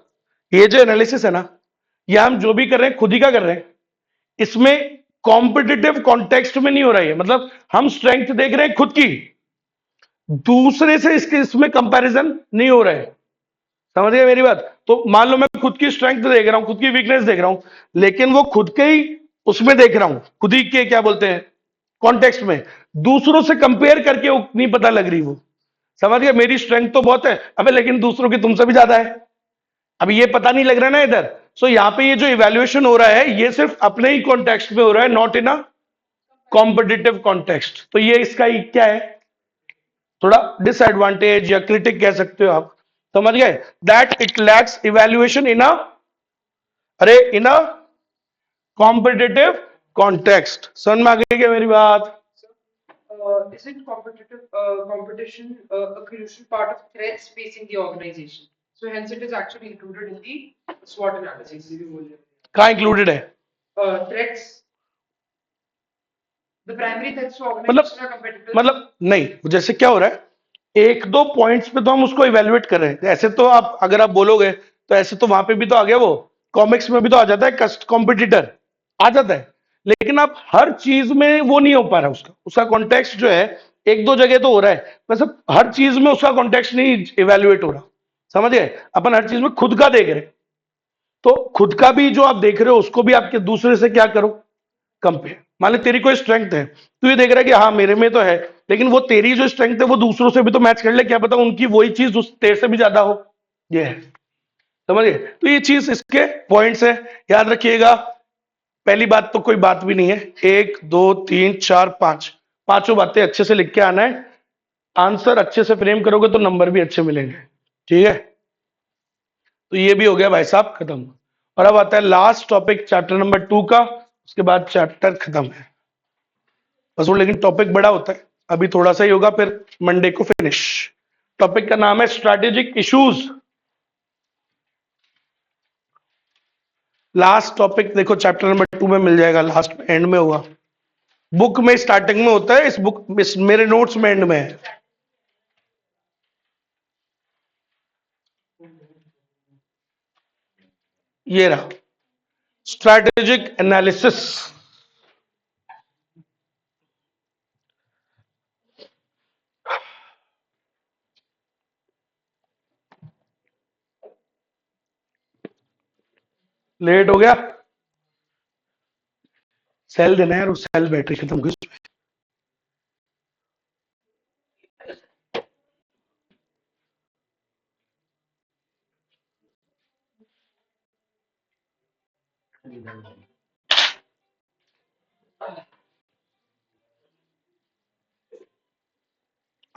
A: ये जो एनालिसिस है ना, ये हम जो भी कर रहे हैं खुद ही का कर रहे हैं, इसमें कॉम्पिटिटिव कॉन्टेक्स्ट में नहीं हो रहा है। मतलब हम स्ट्रेंथ देख रहे हैं खुद की, दूसरे से इसके इसमें कंपैरिजन नहीं हो रहा है। समझ गए मेरी बात? तो मान लो मैं खुद की स्ट्रेंथ देख रहा हूं, खुद की वीकनेस देख रहा हूं, लेकिन वो खुद के ही उसमें देख रहा हूं, खुद ही के क्या बोलते हैं कॉन्टेक्स्ट में, दूसरों से कंपेयर करके वो नहीं पता लग रही वो। समझ गए? मेरी स्ट्रेंथ तो बहुत है, अबे लेकिन दूसरों की तुमसे भी ज्यादा है, अब ये पता नहीं लग रहा ना इधर। सो यहाँ पे ये जो इवैल्यूएशन हो रहा है, ये सिर्फ अपने ही कॉन्टेक्स्ट में हो रहा है, not in a competitive context. तो ये इसका ही क्या है, थोड़ा डिसएडवांटेज या क्रिटिक कह सकते हो आप। समझ गए? That it lacks evaluation in अ, अरे इन अ कॉम्पिटिटिव कॉन्टेक्स्ट। समझ में आ गई क्या मेरी बात?
B: Isn't competition a crucial part of threats facing the organization? So hence it is actually included in the SWOT analysis.
A: कहाँ इंक्लूडेड है?
B: Threats, the primary threats to
A: मतलब
B: organization are competitors.
A: मतलब नहीं, जैसे क्या हो रहा है, एक दो पॉइंट्स पे तो हम उसको इवेल्युएट कर रहे हैं। ऐसे तो आप अगर आप बोलोगे तो ऐसे तो वहां पे भी तो आ गया, वो कॉमिक्स में भी तो आ जाता है, कस्ट कॉम्पिटिटर आ जाता है, लेकिन आप हर चीज में वो नहीं हो पा रहा, उसका उसका कॉन्टेक्स्ट जो है एक दो जगह तो हो रहा है, वैसे हर चीज में उसका कॉन्टेक्स्ट नहीं इवेल्युएट हो रहा। समझ गए? अपन हर चीज में खुद का देख रहे हैं, तो खुद का भी जो आप देख रहे हो उसको भी आपके दूसरे से क्या करो, कंपेयर। मान ली तेरी कोई स्ट्रेंथ है, तू ये देख रहा है कि हाँ मेरे में तो है, लेकिन वो तेरी जो स्ट्रेंथ है वो दूसरों से भी तो मैच कर ले, क्या पता उनकी वही चीज उस तेरे से भी ज्यादा हो। ये है, समझिए? तो ये चीज इसके पॉइंट्स है, याद रखिएगा। पहली बात तो कोई बात भी नहीं है, एक दो तीन चार पांच, पांचों बातें अच्छे से लिख के आना है, आंसर अच्छे से फ्रेम करोगे तो नंबर भी अच्छे मिलेंगे। ठीक है, तो ये भी हो गया भाई साहब खत्म। और अब आता है लास्ट टॉपिक चैप्टर नंबर 2 का, उसके बाद चैप्टर खत्म है बस वो, लेकिन टॉपिक बड़ा होता है, अभी थोड़ा सा ही होगा, फिर मंडे को फिनिश। टॉपिक का नाम है स्ट्रैटेजिक इश्यूज। लास्ट टॉपिक देखो चैप्टर नंबर 2 में मिल जाएगा, लास्ट में एंड में होगा। बुक में स्टार्टिंग में होता है, इस बुक इस मेरे नोट्स में एंड में है। ये रहा स्ट्रैटेजिक एनालिसिस। लेट हो गया, सेल देना है यार, उस सेल बैटरी खत्म हो गई।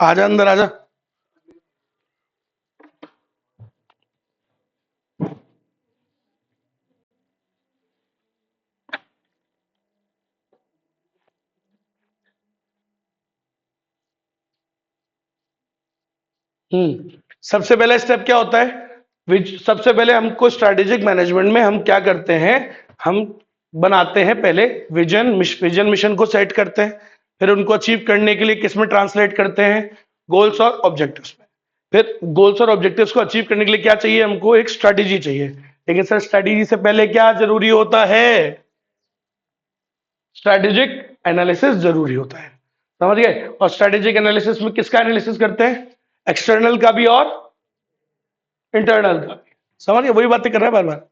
A: आजा अंदर आजा। सबसे पहला स्टेप क्या होता है? सबसे पहले हमको स्ट्रेटेजिक मैनेजमेंट में हम क्या करते हैं? हम बनाते हैं पहले विजन मिशन को सेट करते हैं, फिर उनको अचीव करने के लिए किस में ट्रांसलेट करते हैं? गोल्स और ऑब्जेक्टिव्स में। फिर गोल्स और ऑब्जेक्टिव्स को अचीव करने के लिए क्या चाहिए हमको? एक स्ट्रेटेजी चाहिए। लेकिन सर स्ट्रेटेजी से पहले क्या जरूरी होता है? स्ट्रेटेजिक एनालिसिस जरूरी होता है। समझ गए? और स्ट्रेटेजिक एनालिसिस में किसका एनालिसिस करते हैं? एक्सटर्नल का भी और इंटरनल का भी। समझ गए? वही बातें कर रहे हैं बार बार।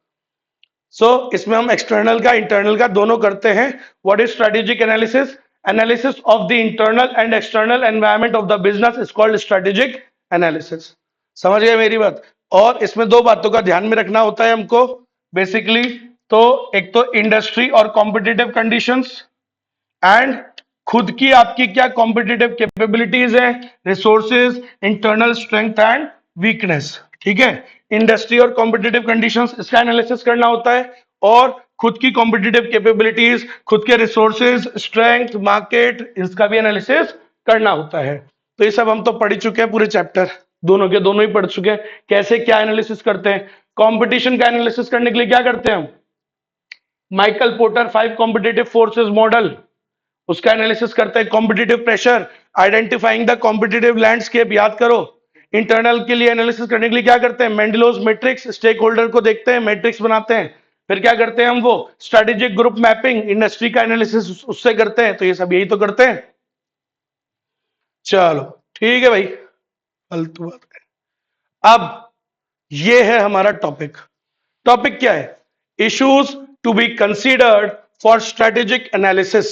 A: इसमें हम एक्सटर्नल का इंटरनल का दोनों करते हैं। What is strategic analysis? Analysis of the internal and external environment of the business is called strategic analysis. समझ गए मेरी बात? और इसमें दो बातों का ध्यान में रखना होता है हमको बेसिकली। तो एक तो इंडस्ट्री और कॉम्पिटिटिव कंडीशंस, एंड खुद की आपकी क्या कॉम्पिटिटिव कैपेबिलिटीज है, resources, internal strength and weakness. ठीक है? इंडस्ट्री और कॉम्पिटिटिव कंडीशंस, इसका एनालिसिस करना होता है, और खुद की कॉम्पिटिटिव कैपेबिलिटीज, खुद के रिसोर्सेज, स्ट्रेंथ, मार्केट, इसका भी एनालिसिस करना होता है। तो ये सब हम तो पढ़ चुके हैं, पूरे चैप्टर दोनों के दोनों ही पढ़ चुके हैं। कैसे क्या एनालिसिस करते हैं? कंपटीशन का एनालिसिस करने के लिए क्या करते हैं हम? Michael porter 5 competitive forces model, उसका एनालिसिस करते हैं। Competitive pressure, identifying the competitive landscape, याद करो। इंटरनल के लिए एनालिसिस करने के लिए क्या करते हैं? मेंडलोस मैट्रिक्स, स्टेक होल्डर को देखते हैं, मैट्रिक्स बनाते हैं। फिर क्या करते हैं हम? वो स्ट्रेटेजिक ग्रुप मैपिंग, इंडस्ट्री का एनालिसिस उससे करते हैं। तो ये सब यही तो करते हैं। चलो ठीक है भाई, फालतू बात है। अब ये है हमारा टॉपिक। टॉपिक क्या है? Issues to be considered for strategic analysis.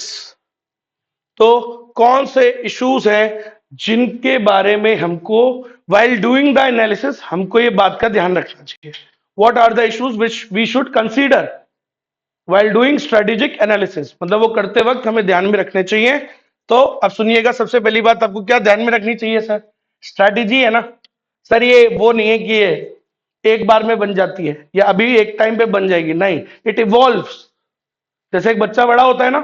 A: तो कौन से इश्यूज हैं जिनके बारे में हमको वाइल डूइंग द एनालिसिस हमको ये बात का ध्यान रखना चाहिए? What are the issues which we should consider while doing strategic analysis, मतलब वो करते वक्त हमें ध्यान में रखने चाहिए। तो अब सुनिएगा, सबसे पहली बात आपको क्या ध्यान में रखनी चाहिए सर? स्ट्रेटेजी है ना सर, ये वो नहीं है कि ये एक बार में बन जाती है या अभी एक टाइम पे बन जाएगी, नहीं, इट इवॉल्व्स। जैसे एक बच्चा बड़ा होता है ना,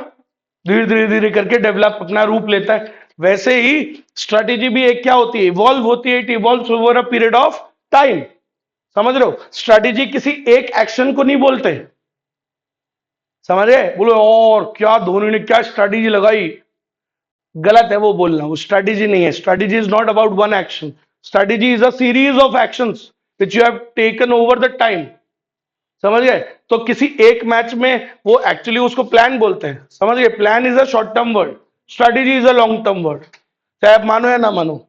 A: धीरे धीरे धीरे करके डेवलप अपना रूप लेता है, वैसे ही स्ट्रेटेजी भी एक क्या होती है? इवॉल्व होती है। It evolves over a period of time. समझ रहे हो? स्ट्रेटेजी किसी एक एक्शन को नहीं बोलते। समझ रहे? बोलो और क्या धोनी ने क्या स्ट्रेटेजी लगाई, गलत है वो बोलना, वो स्ट्रेटेजी नहीं है। Strategy is not about one action, strategy is a series of actions which you have taken over the time. समझ गए? तो किसी एक मैच में वो एक्चुअली उसको प्लान बोलते हैं। समझ गए? Plan is a short term word, strategy is a long term word, चाहे आप मानो या ना मानो।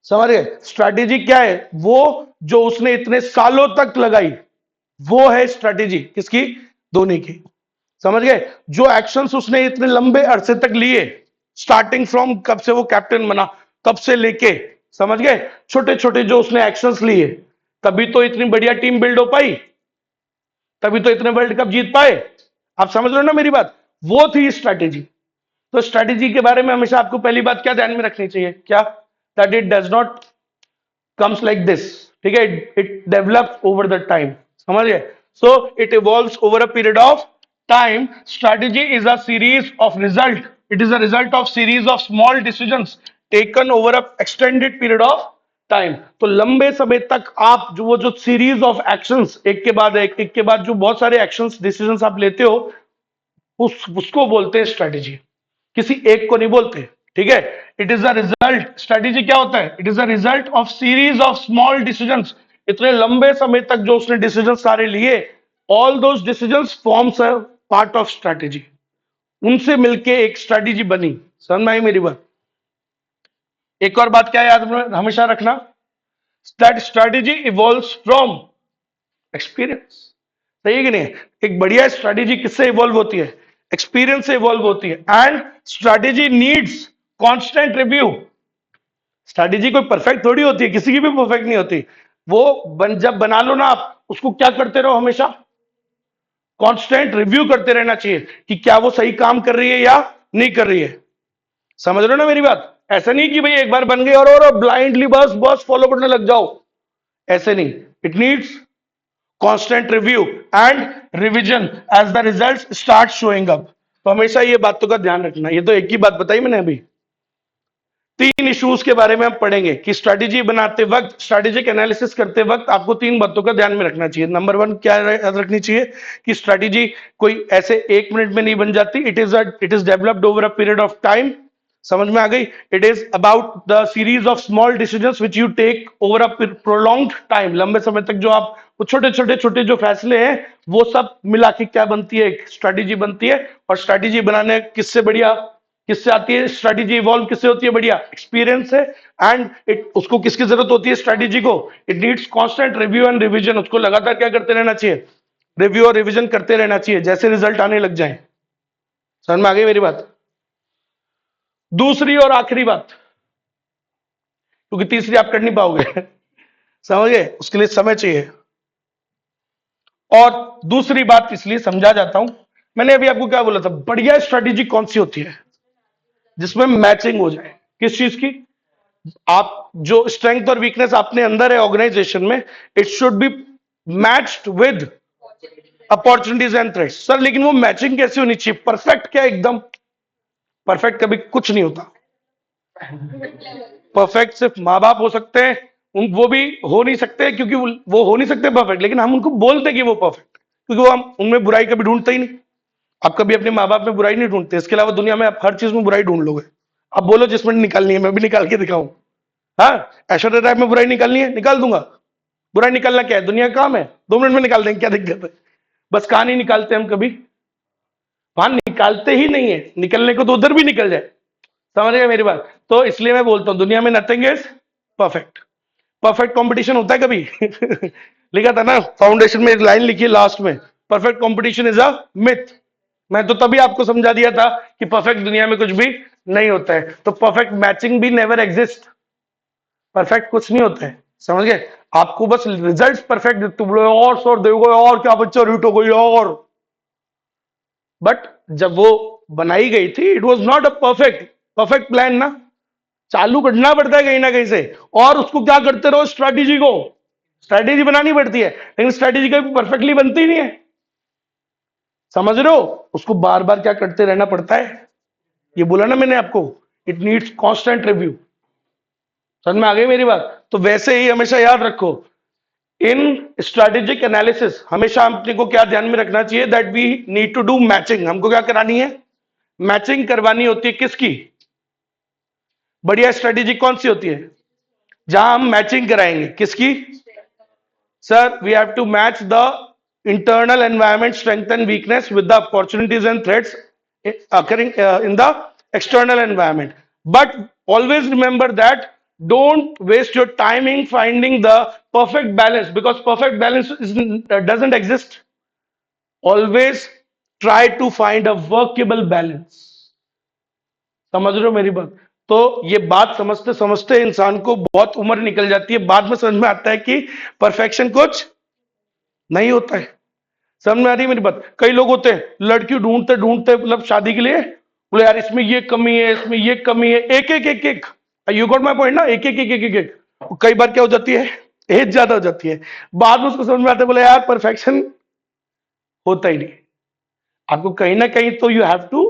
A: समझ गए? स्ट्रेटेजी क्या है? वो जो उसने इतने सालों तक लगाई, वो है स्ट्रेटेजी किसकी? धोनी की। समझ गए? जो एक्शंस उसने इतने लंबे अरसे तक लिए, स्टार्टिंग फ्रॉम कब से वो कैप्टन बना तब से लेके, समझ गए, छोटे छोटे जो उसने एक्शंस लिए, तभी तो इतनी बढ़िया टीम बिल्ड हो पाई, तभी तो इतने वर्ल्ड कप जीत पाए। आप समझ रहे हो ना मेरी बात? वो थी स्ट्रेटेजी। तो स्ट्रेटेजी के बारे में हमेशा आपको पहली बात क्या ध्यान में रखनी चाहिए? क्या? That it does not comes like this. ठीक है? It develops over the time. समझ गए? So it evolves over a period of time. Strategy is a series of result, it is a result of series of small decisions taken over a extended period of time. तो लंबे समय तक आप जो वो जो सीरीज ऑफ एक्शंस, एक के बाद एक के बाद जो बहुत सारे एक्शंस डिसीजंस आप लेते हो, उसको बोलते हैं स्ट्रेटेजी। किसी एक को नहीं बोलते। ठीक है? It is a result. Strategy क्या होता है? It is a result of series of small decisions. इतने लंबे समय तक जो उसने डिसीजन सारे लिए, all those decisions forms a part of strategy. उनसे मिलके एक स्ट्रेटेजी बनी। समझ में आई मेरी बात? एक और बात क्या है याद में हमेशा रखना, that strategy evolves from experience. सही है कि नहीं? एक बढ़िया स्ट्रेटेजी किससे इवॉल्व होती है? एक्सपीरियंस से इवॉल्व होती है। And strategy needs constant review. Strategy कोई परफेक्ट थोड़ी होती है, किसी की भी परफेक्ट नहीं होती। वो जब बना लो ना आप, उसको क्या करते रहो? हमेशा कांस्टेंट रिव्यू करते रहना चाहिए कि क्या वो सही काम कर रही है या नहीं कर रही है। समझ रहे हो ना मेरी बात? ऐसा नहीं कि भाई एक बार बन गए और ब्लाइंडली बस बस फॉलो करने लग जाओ, ऐसे नहीं. It needs constant review and revision as the results start showing up. तो हमेशा ये बातों का ध्यान रखना. ये तो एक ही बात बताई मैंने अभी. 3 इश्यूज के बारे में हम पढ़ेंगे कि स्ट्रैटेजी बनाते वक्त, स्ट्रैटेजिक एनालिसिस करते वक्त आपको 3 बातों का ध्यान में रखना चाहिए. नंबर 1 क्या याद रखनी चाहिए कि स्ट्रैटेजी कोई ऐसे 1 मिनट में नहीं बन जाती. It is developed over a period of time. समझ में आ गई? It is about the series of small decisions which you take over a prolonged time. लंबे समय तक जो आप वो छोटे जो फैसले हैं वो सब मिला के क्या बनती है, एक स्ट्रैटेजी बनती है. और स्ट्रैटेजी बनाने किससे बढ़िया, किससे आती है स्ट्रैटेजी? इवॉल्व किससे होती है? बढ़िया एक्सपीरियंस से. एंड इट उसको किसकी जरूरत होती है स्ट्रैटेजी को? It needs constant review and revision. उसको लगातार क्या करते रहना चाहिए? रिव्यू और रिवीजन करते रहना चाहिए जैसे रिजल्ट आने लग जाए. समझ में आ गई मेरी बात? दूसरी और आखिरी बात, क्योंकि तीसरी आप कर नहीं पाओगे समझ गए? उसके लिए समय चाहिए. और दूसरी बात इसलिए समझा जाता हूं, मैंने अभी आपको क्या बोला था, बढ़िया स्ट्रैटेजी कौन सी होती है? जिसमें मैचिंग हो जाए. किस चीज की? आप जो स्ट्रेंथ और वीकनेस आपने अंदर है ऑर्गेनाइजेशन में, it should be matched with opportunities and threats. Sir लेकिन वो मैचिंग कैसे होनी चाहिए? परफेक्ट क्या? एकदम परफेक्ट कभी कुछ नहीं होता. परफेक्ट सिर्फ माँ बाप हो सकते हैं, वो भी हो नहीं सकते क्योंकि वो हो नहीं सकते परफेक्ट, लेकिन हम उनको बोलते कि वो परफेक्ट, क्योंकि वो हम उनमें बुराई कभी ढूंढते ही नहीं. आप कभी अपने माँ बाप में बुराई नहीं ढूंढते. इसके अलावा दुनिया में आप हर चीज में बुराई ढूंढ लोगे. आप बोलो जिसमें निकालनी है, मैं भी निकाल के दिखाऊं. हाँ, ऐश्वर्या राय में बुराई निकालनी है, निकाल दूंगा. बुराई निकालना क्या है? दुनिया का काम है, 2 मिनट में निकाल देंगे, क्या दिक्कत है? बस कहानी निकालते हम कभी वहां निकालते ही नहीं है. निकलने को तो उधर भी निकल जाए. समझ गए मेरी बात? तो इसलिए मैं बोलता हूं दुनिया में nothing is perfect. Perfect competition होता है कभी लिखा था ना फाउंडेशन में, एक लाइन लिखी है लास्ट में, perfect competition is a myth. मैं तो तभी आपको समझा दिया था कि परफेक्ट दुनिया में कुछ भी नहीं होता है. तो परफेक्ट मैचिंग भी नेवर एग्जिस्ट. परफेक्ट कुछ नहीं होता है. समझ गए? आपको बस रिजल्ट्स परफेक्ट देते बोले और सर देखो और क्या बच्चा रूट हो गई और. बट जब वो बनाई गई थी it was not a perfect plan ना. चालू करना पड़ता है कहीं ना कहीं से, और उसको क्या करते रहो, स्ट्रैटेजी बनानी पड़ती है, लेकिन स्ट्रैटेजी कभी परफेक्टली बनती नहीं है. समझ रहे हो? उसको बार बार क्या करते रहना पड़ता है. ये बोला ना मैंने आपको, इट नीड्स कांस्टेंट रिव्यू. समझ में आ गई मेरी बात? तो वैसे ही हमेशा याद रखो, इन स्ट्रैटेजिक एनालिसिस हमेशा अपने को क्या ध्यान में रखना चाहिए, that we need to do matching. हमको क्या करानी है? मैचिंग करवानी होती है. किसकी? बढ़िया स्ट्रैटेजी कौन सी होती है? जहां हम मैचिंग कराएंगे. किसकी? Sir we have to match the internal environment strength and weakness with the opportunities and threats occurring in the external environment. But always remember that don't waste your time in finding the perfect balance, because perfect balance doesn't exist. Always try to find a workable balance. समझ रहे हो मेरी बात? तो ये बात समझते समझते इंसान को बहुत उम्र निकल जाती है, बाद में समझ में आता है कि परफेक्शन कुछ नहीं होता है. समझ में आ रही है मेरी बात? कई लोग होते हैं लड़की ढूंढते ढूंढते मतलब शादी के लिए, बोले यार इसमें ये कमी है, इसमें ये कमी है, एक यू गॉट माय पॉइंट ना, एक कई बार क्या हो जाती है, एज ज्यादा हो जाती है, बाद में उसको समझ में आता है बोले यार परफेक्शन होता ही नहीं. आपको कहीं ना कहीं तो यू हैव टू,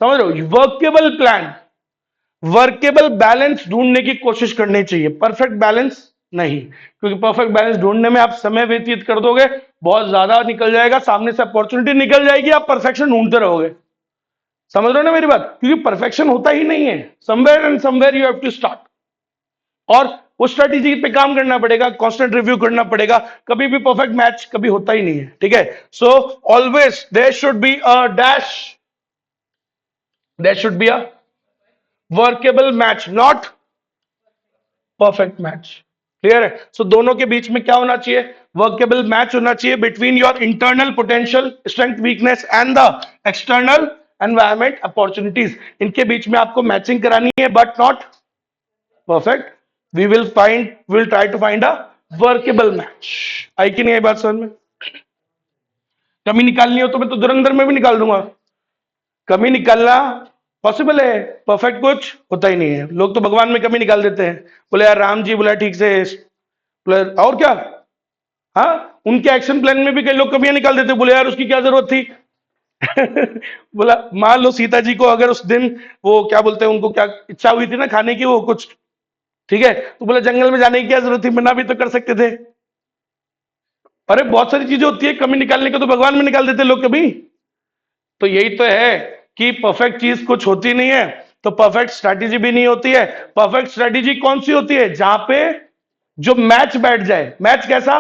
A: समझ रहे हो, वर्केबल प्लान, वर्केबल बैलेंस ढूंढने की कोशिश करनी चाहिए. परफेक्ट बैलेंस नहीं, क्योंकि परफेक्ट बैलेंस ढूंढने में आप समय व्यतीत कर दोगे, बहुत ज्यादा निकल जाएगा, सामने से अपॉर्चुनिटी निकल जाएगी, आप परफेक्शन ढूंढते रहोगे. समझ रहे हो ना मेरी बात? क्योंकि परफेक्शन होता ही नहीं है. Somewhere and somewhere you have to start, और उस स्ट्रेटेजी पे काम करना पड़ेगा, कांस्टेंट रिव्यू करना पड़ेगा. कभी भी परफेक्ट मैच कभी होता ही नहीं है. ठीक है? So always there should be a dash, there should be a workable match, not perfect match. Clear है? सो दोनों के बीच में क्या होना चाहिए? वर्केबल मैच होना चाहिए between your internal potential, strength, weakness and the external environment, opportunities. इनके बीच में आपको मैचिंग करानी है, but not perfect. We will try to find a workable match. आई कि नहीं आई बात समझ में? कमी निकालनी हो तो मैं तो धुरंधर में भी निकाल दूंगा. कमी निकालना पॉसिबल है, परफेक्ट कुछ होता ही नहीं है। लोग तो भगवान में कमी निकाल देते हैं, बोले यार राम जी बोला ठीक से, बोले और क्या, हाँ उनके एक्शन प्लान में भी कई लोग कमियां निकाल देते, बोले यार उसकी क्या जरूरत थी। बोला मान लो सीता जी को अगर उस दिन वो क्या बोलते हैं, उनको क्या इच्छा हुई थी ना खाने की वो कुछ, ठीक है, तो बोला जंगल में जाने की क्या जरूरत थी, मना भी तो कर सकते थे। अरे बहुत सारी चीजें होती है, कमी निकालने को तो भगवान में निकाल देते लोग कभी। तो यही तो है कि परफेक्ट चीज कुछ होती नहीं है, तो परफेक्ट स्ट्रैटेजी भी नहीं होती है। परफेक्ट स्ट्रैटेजी कौन सी होती है, जहां पे जो मैच बैठ जाए, मैच कैसा,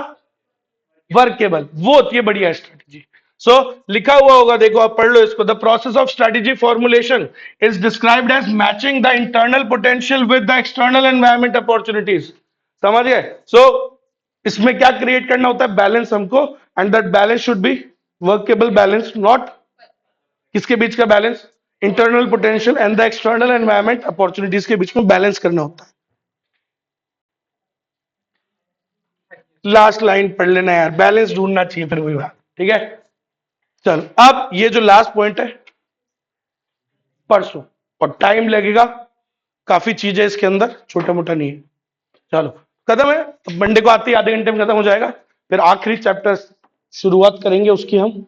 A: वर्केबल, वो होती है बढ़िया स्ट्रैटेजी। सो लिखा हुआ होगा, देखो आप पढ़ लो इसको, the process of strategy formulation is described as matching the internal potential with the external environment opportunities. समझ गए। सो इसमें क्या क्रिएट करना होता है, बैलेंस हमको, and that balance should be workable balance, not किसके बीच का balance, internal potential and the external environment opportunities के बीच में बैलेंस करना होता है। लास्ट लाइन पढ़ लेना यार, बैलेंस ढूंढना चाहिए फिर वही बात, ठीक है। चलो अब ये जो लास्ट पॉइंट है, परसों, और टाइम लगेगा, काफी चीजें इसके अंदर, छोटा मोटा नहीं है। चलो खत्म है, अब मंडे को आते ही आधे घंटे में खत्म हो जाएगा, फिर आखिरी चैप्टर शुरुआत करेंगे उसकी हम।